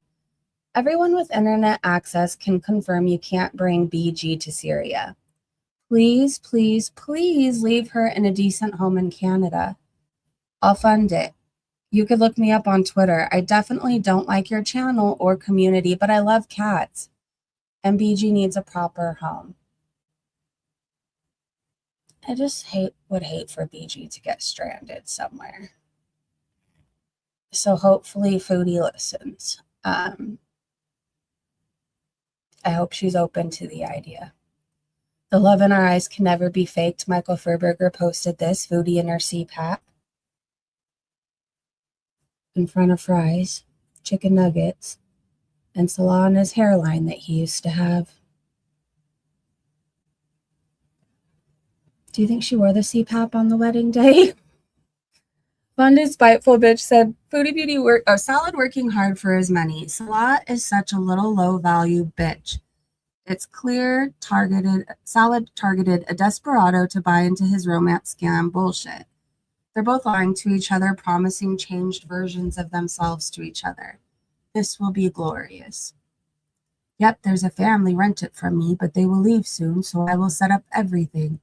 Everyone with internet access can confirm you can't bring BG to Syria. Please, please, please leave her in a decent home in Canada. I'll fund it. You could look me up on Twitter. I definitely don't like your channel or community, but I love cats. And BG needs a proper home. I just would hate for BG to get stranded somewhere. So hopefully Foodie listens. I hope she's open to the idea. The love in our eyes can never be faked. Michael Furberger posted this. Foodie in her CPAP. In front of fries, chicken nuggets, and Salah on his hairline that he used to have. Do you think she wore the CPAP on the wedding day? Fun spiteful bitch said, Foodie Beauty salad working hard for his money. Salah is such a little low value bitch. It's clear Salad targeted a desperado to buy into his romance scam bullshit. They're both lying to each other, promising changed versions of themselves to each other. This will be glorious. Yep, there's a family rented from me, but they will leave soon, so I will set up everything.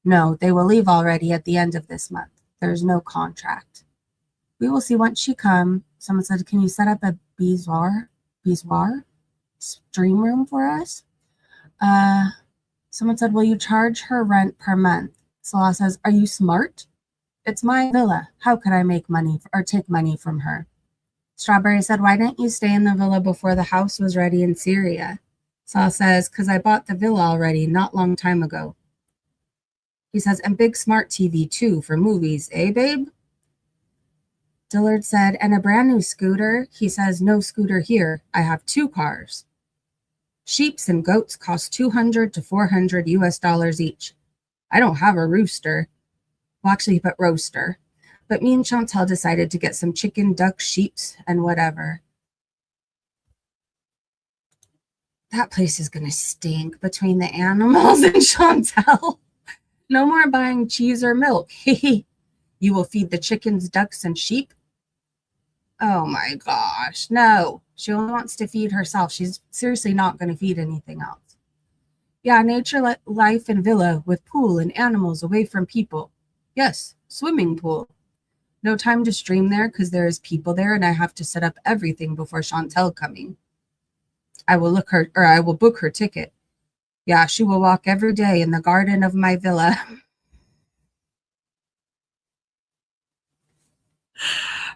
No, they will leave already at the end of this month. There's no contract. We will see once she come. Someone said, can you set up a boudoir stream room for us? Someone said, will you charge her rent per month? Salah says, are you smart? It's my villa. How could I make money or take money from her? Strawberry said, why didn't you stay in the villa before the house was ready in Syria? Salah says, because I bought the villa already, not long time ago. He says, and big smart TV too for movies, eh, babe? Dillard said, and a brand new scooter? He says, no scooter here. I have 2 cars. Sheeps and goats cost $200 to $400 US each. I don't have a rooster. Well, actually, but roaster. But me and Chantel decided to get some chicken, duck, sheeps, and whatever. That place is going to stink between the animals and Chantel. No more buying cheese or milk. You will feed the chickens, ducks, and sheep? Oh my gosh, no. She only wants to feed herself. She's seriously not going to feed anything else. Yeah, nature life and villa with pool and animals away from people. Yes, swimming pool. No time to stream there because there is people there and I have to set up everything before Chantel coming. I will book her ticket. Yeah, she will walk every day in the garden of my villa.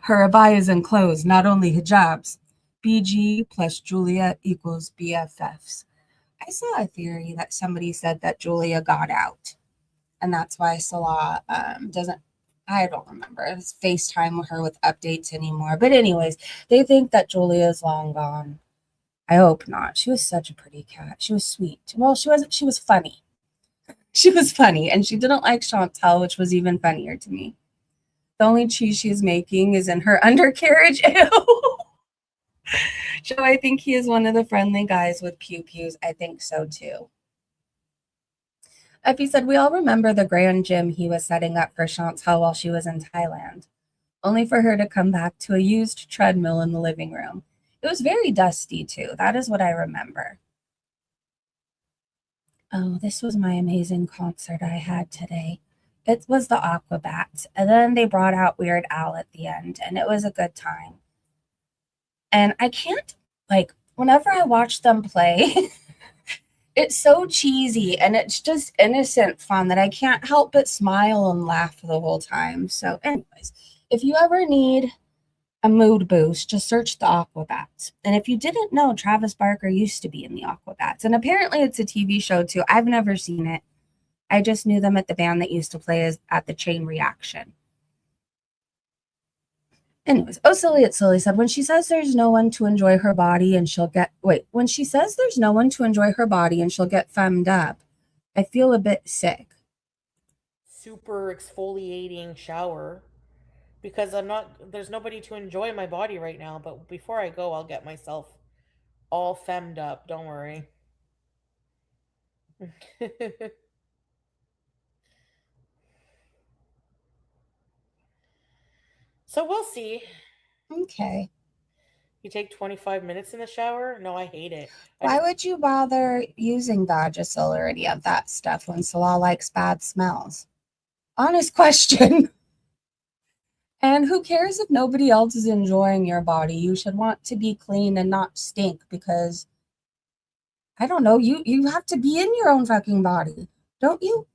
Her abayas and clothes, not only hijabs. BG plus Julia equals BFFs. I saw a theory that somebody said that Julia got out. And that's why Salah doesn't, I don't remember, FaceTime with her with updates anymore. But anyways, they think that Julia is long gone. I hope not. She was such a pretty cat. She was sweet. Well, she was funny. She was funny. And she didn't like Chantel, which was even funnier to me. The only cheese she's making is in her undercarriage. Ew. So I think he is one of the friendly guys with pew-pews. I think so too. Effie said, we all remember the grand gym he was setting up for Chantel while she was in Thailand, only for her to come back to a used treadmill in the living room. It was very dusty too. That is what I remember. Oh, this was my amazing concert I had today. It was the Aquabats, and then they brought out Weird Al at the end, and it was a good time. And I can't, whenever I watch them play, it's so cheesy, and it's just innocent fun that I can't help but smile and laugh the whole time. So anyways, if you ever need a mood boost, just search the Aquabats. And if you didn't know, Travis Barker used to be in the Aquabats, and apparently it's a TV show too. I've never seen it. I just knew them at the band that used to play at the Chain Reaction. Anyways, Silly said, when she says there's no one to enjoy her body and she'll get, when she says there's no one to enjoy her body and she'll get femmed up, I feel a bit sick. Super exfoliating shower. Because there's nobody to enjoy my body right now. But before I go, I'll get myself all femmed up. Don't worry. So we'll see. Okay. You take 25 minutes in the shower? No, I hate it. Why would you bother using Vagisil or any of that stuff when Salah likes bad smells? Honest question. And who cares if nobody else is enjoying your body? You should want to be clean and not stink because I don't know, you have to be in your own fucking body, don't you?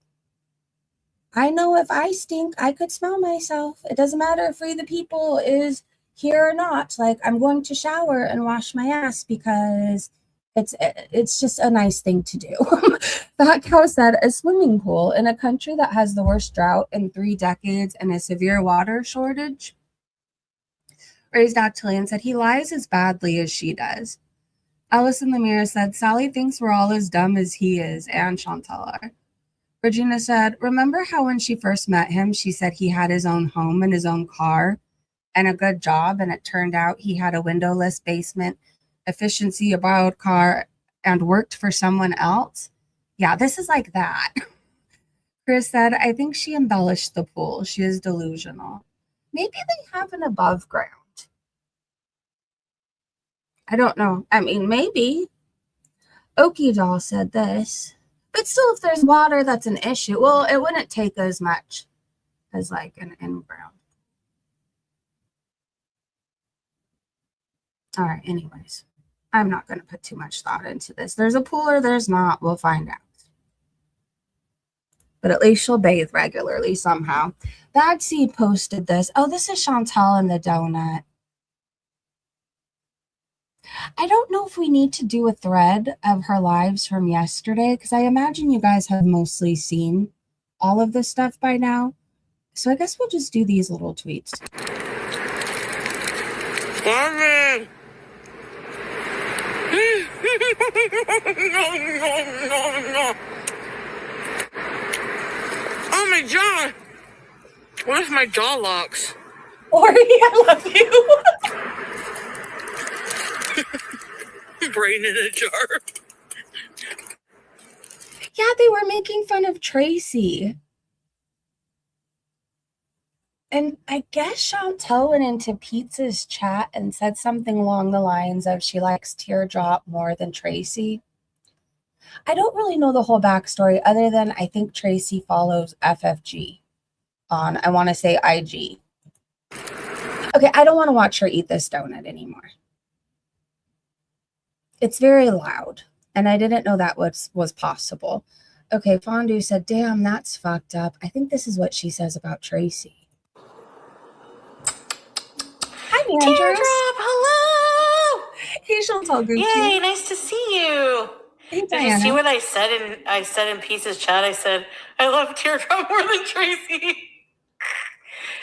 I know if I stink, I could smell myself. It doesn't matter if Free the People is here or not. Like, I'm going to shower and wash my ass because it's just a nice thing to do. That cow said a swimming pool in a country that has the worst drought in 3 decades and a severe water shortage. Raised Actalian said he lies as badly as she does. Alice in the Mirror said, Sally thinks we're all as dumb as he is, and Chantal are. Regina said, remember how when she first met him, she said he had his own home and his own car and a good job, and it turned out he had a windowless basement, efficiency, a borrowed car, and worked for someone else? Yeah, this is like that. Chris said, I think she embellished the pool. She is delusional. Maybe they have an above ground. I don't know. I mean, maybe. Okie Doll said this. But still, if there's water, that's an issue. Well, it wouldn't take as much as like an in-ground. All right, anyways. I'm not going to put too much thought into this. There's a pool or there's not. We'll find out. But at least she'll bathe regularly somehow. Bad Seed posted this. Oh, this is Chantal and the donut. I don't know if we need to do a thread of her lives from yesterday because I imagine you guys have mostly seen all of this stuff by now. So I guess we'll just do these little tweets. Mommy! No. Oh my jaw! What if my jaw locks? Ori, I love you. Brain in a jar. Yeah, they were making fun of Tracy. And I guess Chantal went into Pizza's chat and said something along the lines of she likes Teardrop more than Tracy. I don't really know the whole backstory other than I think Tracy follows FFG on, I want to say IG. Okay, I don't want to watch her eat this donut anymore. It's very loud, and I didn't know that was possible. Okay, Fondue said, damn, that's fucked up. I think this is what she says about Tracy. Hi, Andrews. Teardrop, hello! Hey, Chantal Gucci. Yay, nice to see you. Hey, Did Diana. you see what I said in Peace's chat? I said, I love Teardrop more than Tracy.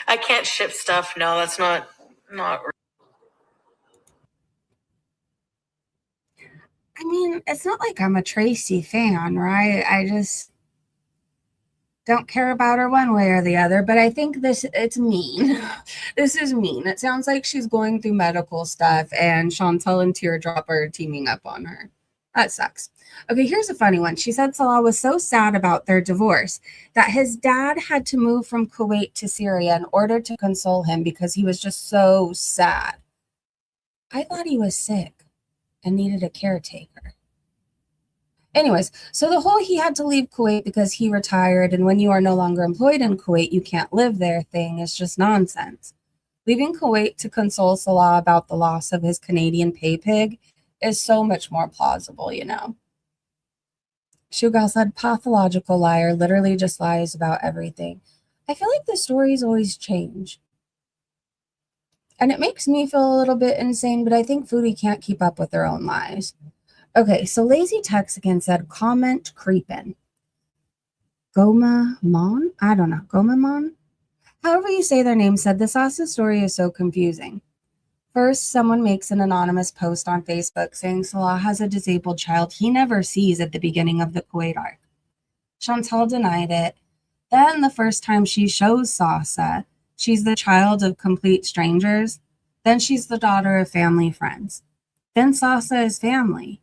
I can't ship stuff. No, that's not I mean, it's not like I'm a Tracy fan, right? I just don't care about her one way or the other, but I think it's mean. This is mean. It sounds like she's going through medical stuff and Chantal and Teardrop are teaming up on her. That sucks. Okay, here's a funny one. She said Salah was so sad about their divorce that his dad had to move from Kuwait to Syria in order to console him because he was just so sad. I thought he was sick and needed a caretaker. Anyways, so the whole he had to leave Kuwait because he retired and when you are no longer employed in Kuwait, you can't live there thing is just nonsense. Leaving Kuwait to console Salah about the loss of his Canadian pay pig is so much more plausible, you know. Shugal said, pathological liar, literally just lies about everything. I feel like the stories always change. And it makes me feel a little bit insane, but I think Foodie can't keep up with their own lies. Okay, so Lazy Texican said, comment creepin'. Gomamon? I don't know. Gomamon? However you say their name said, the Sasa story is so confusing. First, someone makes an anonymous post on Facebook saying Salah has a disabled child he never sees at the beginning of the Kuwait arc. Chantal denied it. Then the first time she shows Sasa, she's the child of complete strangers. Then she's the daughter of family friends. Then Sasa is family.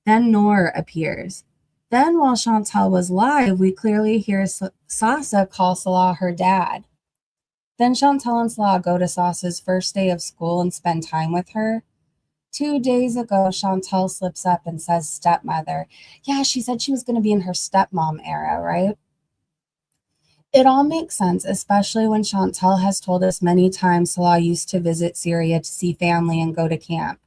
Then Noor appears. Then while Chantal was live, we clearly hear Sasa call Salah her dad. Then Chantal and Salah go to Sasa's first day of school and spend time with her. 2 days ago, Chantal slips up and says stepmother. Yeah, she said she was going to be in her stepmom era, right? It all makes sense, especially when Chantal has told us many times Salah used to visit Syria to see family and go to camp.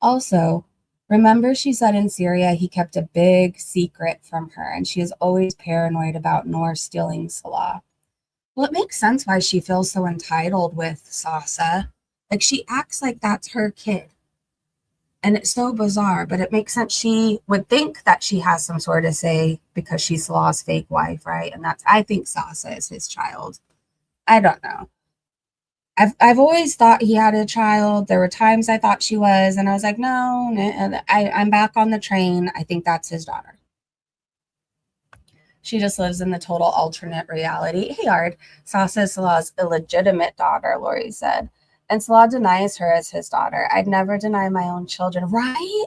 Also, remember she said in Syria he kept a big secret from her, and she is always paranoid about Noor stealing Salah. Well, it makes sense why she feels so entitled with Sasa. Like, she acts like that's her kid. And it's so bizarre, but it makes sense. She would think that she has some sort of say because she's Salah's fake wife, right? And I think Sasa is his child. I don't know. I've always thought he had a child. There were times I thought she was, and I was like, no, and I'm back on the train. I think that's his daughter. She just lives in the total alternate reality. Hey, Ard, Sasa is Salah's illegitimate daughter, Lori said. And Salah denies her as his daughter. I'd never deny my own children, right?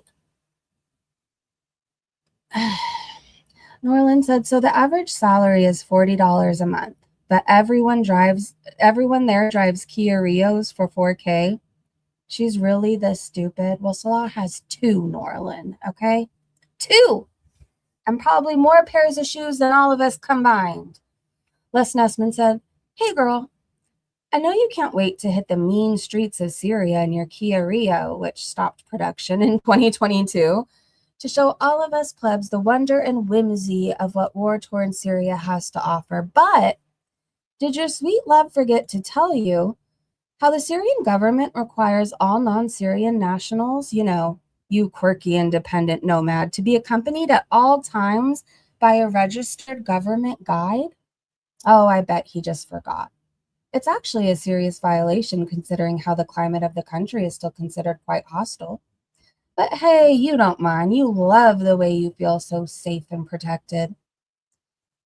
Norland said, so the average salary is $40 a month, but everyone there drives Kia Rios for $4K. She's really this stupid. Well, Salah has 2, Norland, okay? 2! And probably more pairs of shoes than all of us combined. Les Nessman said, hey, girl, I know you can't wait to hit the mean streets of Syria in your Kia Rio, which stopped production in 2022, to show all of us plebs the wonder and whimsy of what war-torn Syria has to offer. But did your sweet love forget to tell you how the Syrian government requires all non-Syrian nationals, you quirky independent nomad, to be accompanied at all times by a registered government guide? Oh, I bet he just forgot. It's actually a serious violation considering how the climate of the country is still considered quite hostile. But hey, you don't mind. You love the way you feel so safe and protected.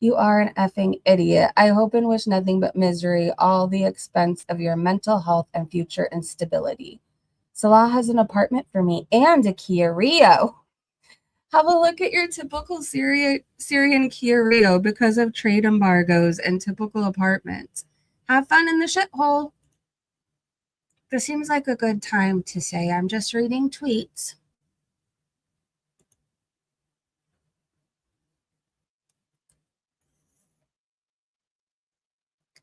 You are an effing idiot. I hope and wish nothing but misery, all the expense of your mental health and future instability. Salah has an apartment for me and a Kia Rio. Have a look at your typical Syrian Kia Rio because of trade embargoes and typical apartments. Have fun in the shithole. This seems like a good time to say I'm just reading tweets.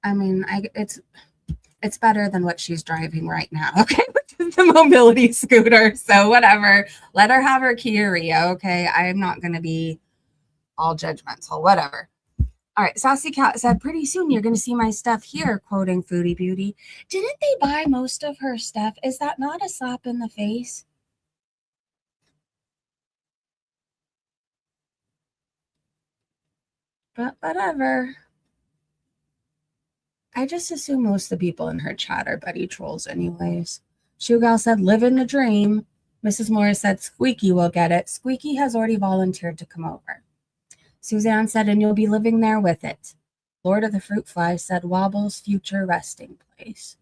I mean, it's better than what she's driving right now, okay? Which is the mobility scooter. So whatever. Let her have her Kia Rio, okay? I'm not going to be all judgmental. Whatever. All right. Sassy Cat said, pretty soon you're going to see my stuff here, quoting Foodie Beauty. Didn't they buy most of her stuff? Is that not a slap in the face? But whatever. I just assume most of the people in her chat are Betty trolls anyways. Shugal said, living the dream. Mrs. Morris said, Squeaky will get it. Squeaky has already volunteered to come over. Suzanne said, and you'll be living there with it. Lord of the Fruit Fly said, Wobble's future resting place.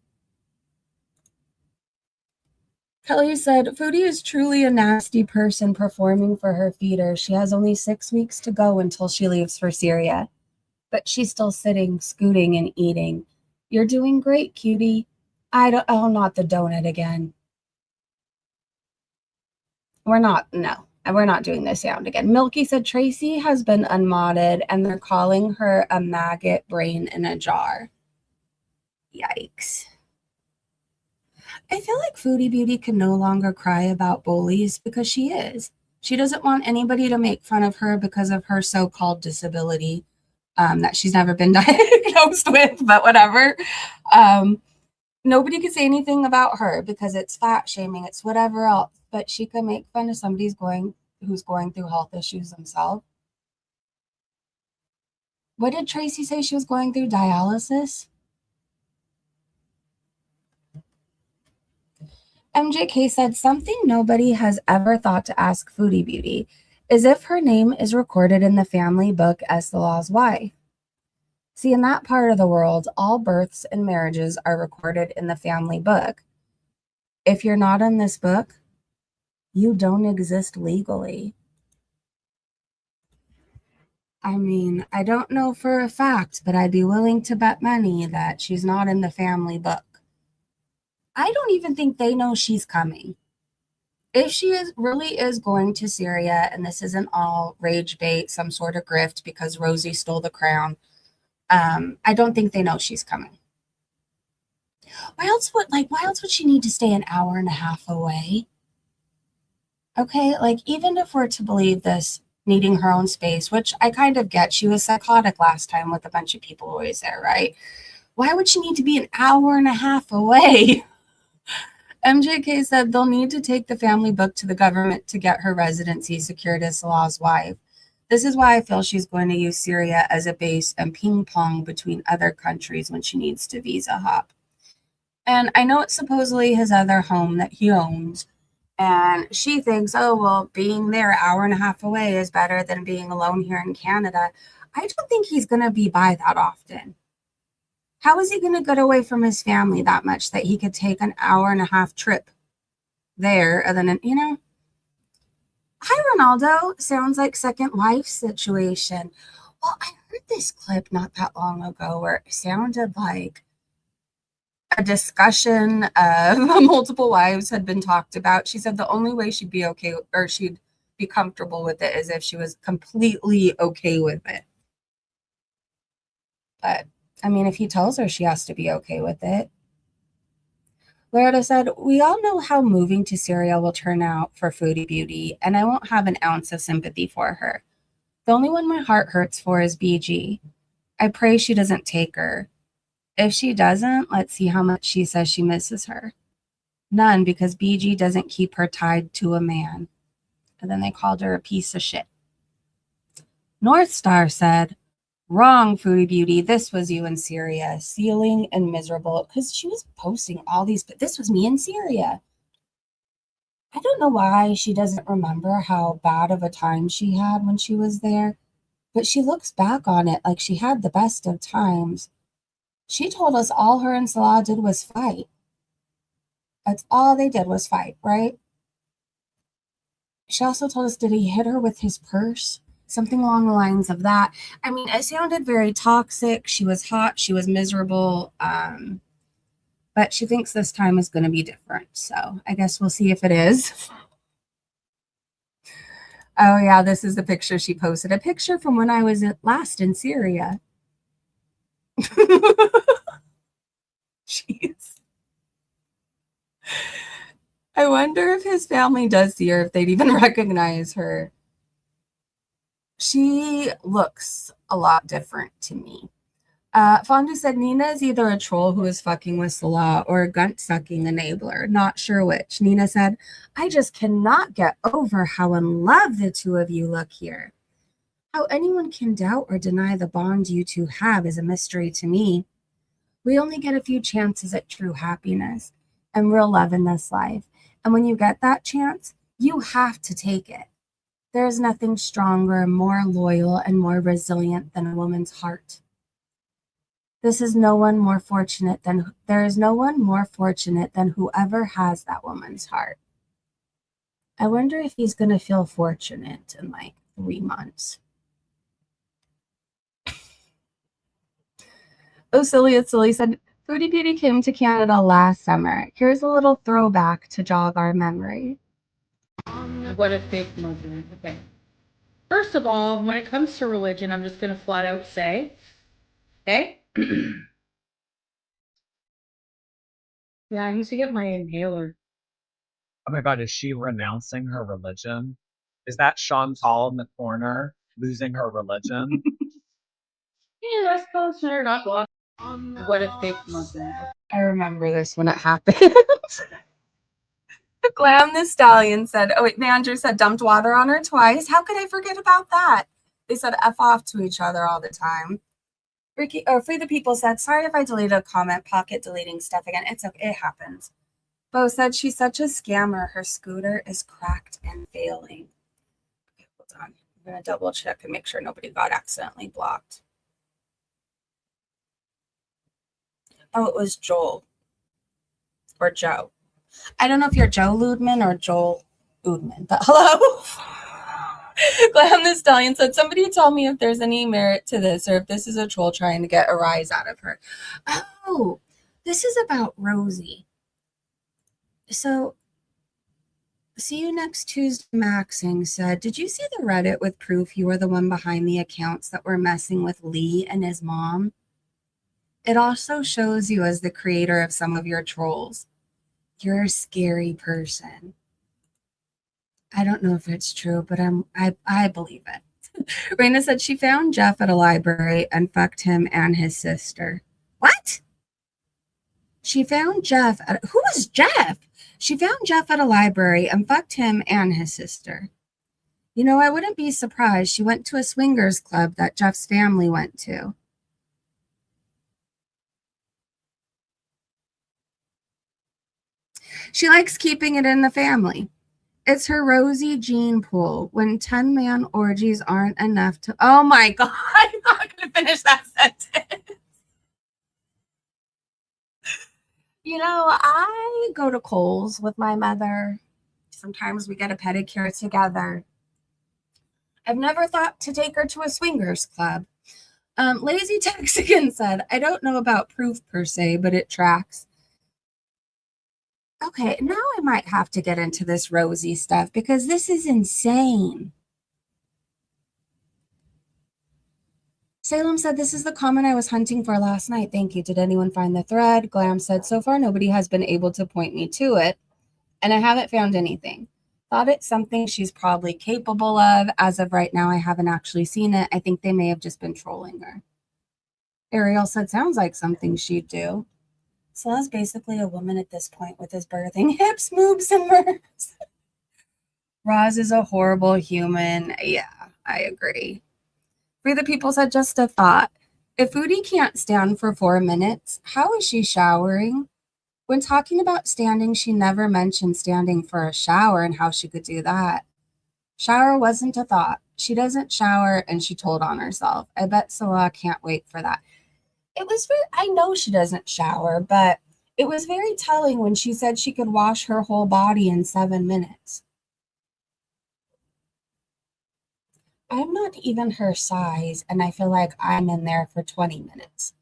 Kelly said, Foodie is truly a nasty person performing for her feeder. She has only 6 weeks to go until she leaves for Syria. But she's still sitting, scooting, and eating. You're doing great, cutie. Oh, not the donut again. We're not doing this sound again. Milky said Tracy has been unmodded and they're calling her a maggot brain in a jar. Yikes. I feel like Foodie Beauty can no longer cry about bullies because she is. She doesn't want anybody to make fun of her because of her so-called disability. That she's never been diagnosed with, but whatever. Nobody could say anything about her because it's fat shaming, it's whatever else, but she could make fun of somebody who's going through health issues themselves. What did Tracy say she was going through? Dialysis? MJK said something nobody has ever thought to ask Foodie Beauty is if her name is recorded in the family book as Salah's wife. See, in that part of the world, all births and marriages are recorded in the family book. If you're not in this book, you don't exist legally. I mean, I don't know for a fact, but I'd be willing to bet money that she's not in the family book. I don't even think they know she's coming. If she really is going to Syria, and this isn't all rage bait, some sort of grift because Rosie stole the crown, I don't think they know she's coming. Why else would she need to stay an hour and a half away? Okay, like even if we're to believe this needing her own space, which I kind of get, she was psychotic last time with a bunch of people always there, right? Why would she need to be an hour and a half away? MJK said they'll need to take the family book to the government to get her residency secured as Salah's wife. This is why I feel she's going to use Syria as a base and ping pong between other countries when she needs to visa hop. And I know it's supposedly his other home that he owns. And she thinks, oh, well, being there an hour and a half away is better than being alone here in Canada. I don't think he's going to be by that often. How is he going to get away from his family that much that he could take an hour and a half trip there? And then, you know, hi, Ronaldo. Sounds like second wife situation. Well, I heard this clip not that long ago where it sounded like a discussion of multiple wives had been talked about. She said the only way she'd be okay or she'd be comfortable with it is if she was completely okay with it. But I mean, if he tells her she has to be okay with it. Loretta said, we all know how moving to Syria will turn out for Foodie Beauty, and I won't have an ounce of sympathy for her. The only one my heart hurts for is BG. I pray she doesn't take her. If she doesn't, let's see how much she says she misses her. None, because BG doesn't keep her tied to a man. And then they called her a piece of shit. North Star said, wrong, Foodie Beauty. This was you in Syria, sealing and miserable. Because she was posting all these, but this was me in Syria. I don't know why she doesn't remember how bad of a time she had when she was there, but she looks back on it like she had the best of times. She told us all her and Salah did was fight. That's all they did was fight, right? She also told us, did he hit her with his purse? Something along the lines of that. I mean, it sounded very toxic. She was hot. She was miserable. But she thinks this time is going to be different. So I guess we'll see if it is. Oh, yeah, this is the picture she posted. A picture from when I was last in Syria. Jeez. I wonder if his family does see her, if they'd even recognize her. She looks a lot different to me. Fondu said Nina is either a troll who is fucking with Salah or a gunt-sucking enabler. Not sure which. Nina said, I just cannot get over how in love the two of you look here. How anyone can doubt or deny the bond you two have is a mystery to me. We only get a few chances at true happiness and real love in this life. And when you get that chance, you have to take it. There is nothing stronger, more loyal, and more resilient than a woman's heart. There is no one more fortunate than whoever has that woman's heart. I wonder if he's going to feel fortunate in like 3 months. Oh, Silly said, Foodie Beauty came to Canada last summer. Here's a little throwback to jog our memory. What a fake movement. Okay. First of all, when it comes to religion, I'm just going to flat out say, okay? Yeah, I need to get my inhaler. Oh my God, is she renouncing her religion? Is that Sean Paul in the corner losing her religion? Yeah, that's closer. Not lost. What a fake movement. I remember this when it happened. Glam the Stallion said, oh wait, Manager said dumped water on her twice. How could I forget about that? They said F off to each other all the time. Ricky, or Free the People said, sorry if I deleted a comment, pocket deleting stuff again. It's okay, it happens. Bo said, she's such a scammer. Her scooter is cracked and failing. Okay, hold on. I'm going to double check and make sure nobody got accidentally blocked. Oh, it was Joel. Or Joe. I don't know if you're Joe Ludman or Joel Udman, but hello. Glam the Stallion said, somebody tell me if there's any merit to this or if this is a troll trying to get a rise out of her. Oh, this is about Rosie. So, see you next Tuesday, Maxing said, did you see the Reddit with proof you were the one behind the accounts that were messing with Lee and his mom? It also shows you as the creator of some of your trolls. You're a scary person. I don't know if it's true, but I believe it. Raina said she found Jeff at a library and fucked him and his sister. What? She found Jeff at who was Jeff? She found Jeff at a library and fucked him and his sister. You know, I wouldn't be surprised. She went to a swingers club that Jeff's family went to. She likes keeping it in the family. It's her rosy gene pool when 10-man orgies aren't enough to. Oh my God, I'm not going to finish that sentence. You know, I go to Kohl's with my mother. Sometimes we get a pedicure together. I've never thought to take her to a swingers club. Lazy Texican said, I don't know about proof per se, but it tracks. Okay, now I might have to get into this rosy stuff because this is insane. Salem said, this is the comment I was hunting for last night. Thank you. Did anyone find the thread? Glam said, so far nobody has been able to point me to it, and I haven't found anything. Thought it's something she's probably capable of. As of right now, I haven't actually seen it. I think they may have just been trolling her. Ariel said, sounds like something she'd do. So that's basically a woman at this point with his birthing hips, moves, and mercs. Roz is a horrible human. Yeah, I agree. Free the People said, just a thought. If Foodie can't stand for 4 minutes, how is she showering? When talking about standing, she never mentioned standing for a shower and how she could do that. Shower wasn't a thought. She doesn't shower, and she told on herself. I bet Salah can't wait for that. It was very, I know she doesn't shower, but it was very telling when she said she could wash her whole body in 7 minutes. I'm not even her size, and I feel like I'm in there for 20 minutes.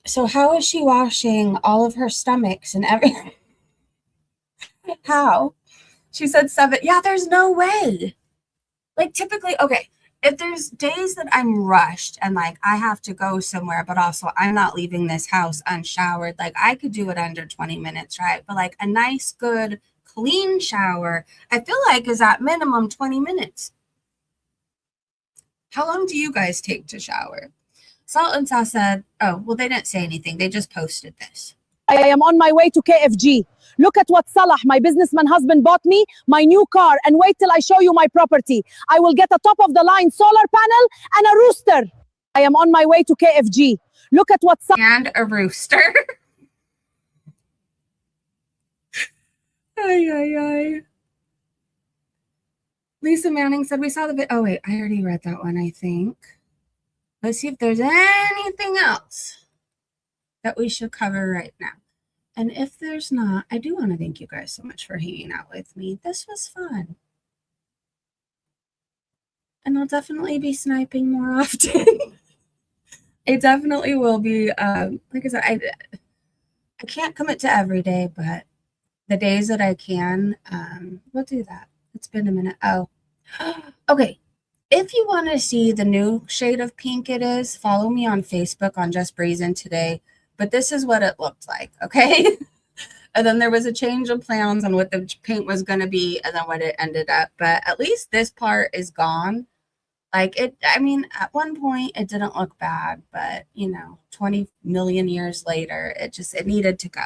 So how is she washing all of her stomachs and everything? How? She said 7. Yeah, there's no way. Like typically, okay, if there's days that I'm rushed and like I have to go somewhere, but also I'm not leaving this house unshowered, like I could do it under 20 minutes, right? But like a nice, good, clean shower, I feel like is at minimum 20 minutes. How long do you guys take to shower? Salt and Sauce said, oh, well, they didn't say anything. They just posted this. I am on my way to KFG. Look at what Salah, my businessman husband, bought me, my new car, and wait till I show you my property. I will get a top-of-the-line solar panel and a rooster. I am on my way to KFG. Look at what Salah... And a rooster. Ay, ay, ay. Lisa Manning said, we saw the video. Oh, wait, I already read that one, I think. Let's see if there's anything else that we should cover right now. And if there's not, I do want to thank you guys so much for hanging out with me. This was fun. And I'll definitely be sniping more often. I definitely will be. Like I said, I can't commit to every day, but the days that I can, we'll do that. It's been a minute. Oh, okay. If you want to see the new shade of pink it is, follow me on Facebook on Just Brazen today. But this is what it looked like, okay? And then there was a change of plans on what the paint was going to be and then what it ended up. But at least this part is gone. Like it, I mean, at one point it didn't look bad, but you know, 20 million years later, it needed to go.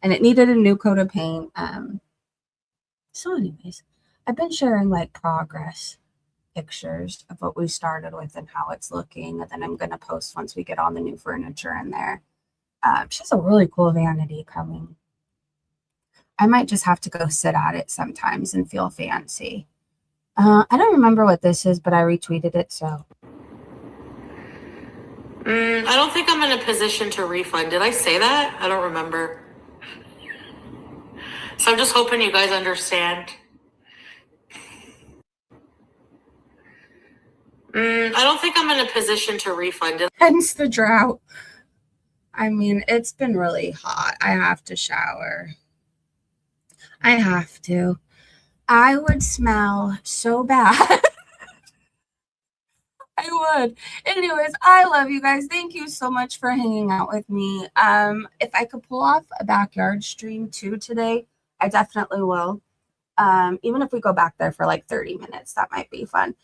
And it needed a new coat of paint. So anyways, I've been sharing like progress pictures of what we started with and how it's looking. And then I'm going to post once we get all the new furniture in there. She has a really cool vanity coming. I might just have to go sit at it sometimes and feel fancy. I don't remember what this is, but I retweeted it, so. I don't think I'm in a position to refund. Did I say that? I don't remember. So I'm just hoping you guys understand. I don't think I'm in a position to refund it. Hence the drought. I mean, it's been really hot. I have to shower. I have to. I would smell so bad. I would. Anyways, I love you guys. Thank you so much for hanging out with me. If I could pull off a backyard stream too today, I definitely will. Even if we go back there for like 30 minutes, that might be fun.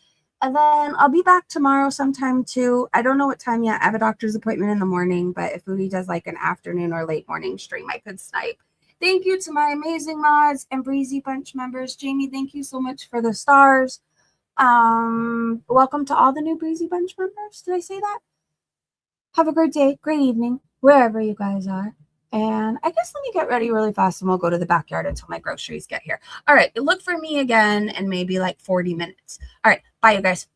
And then I'll be back tomorrow sometime too. I don't know what time yet. I have a doctor's appointment in the morning, but if Foodie does like an afternoon or late morning stream, I could snipe. Thank you to my amazing mods and Breezy Bunch members. Jamie, thank you so much for the stars. Welcome to all the new Breezy Bunch members. Did I say that? Have a great day, great evening, wherever you guys are. And I guess let me get ready really fast and we'll go to the backyard until my groceries get here. All right, look for me again in maybe like 40 minutes. All right, bye you guys.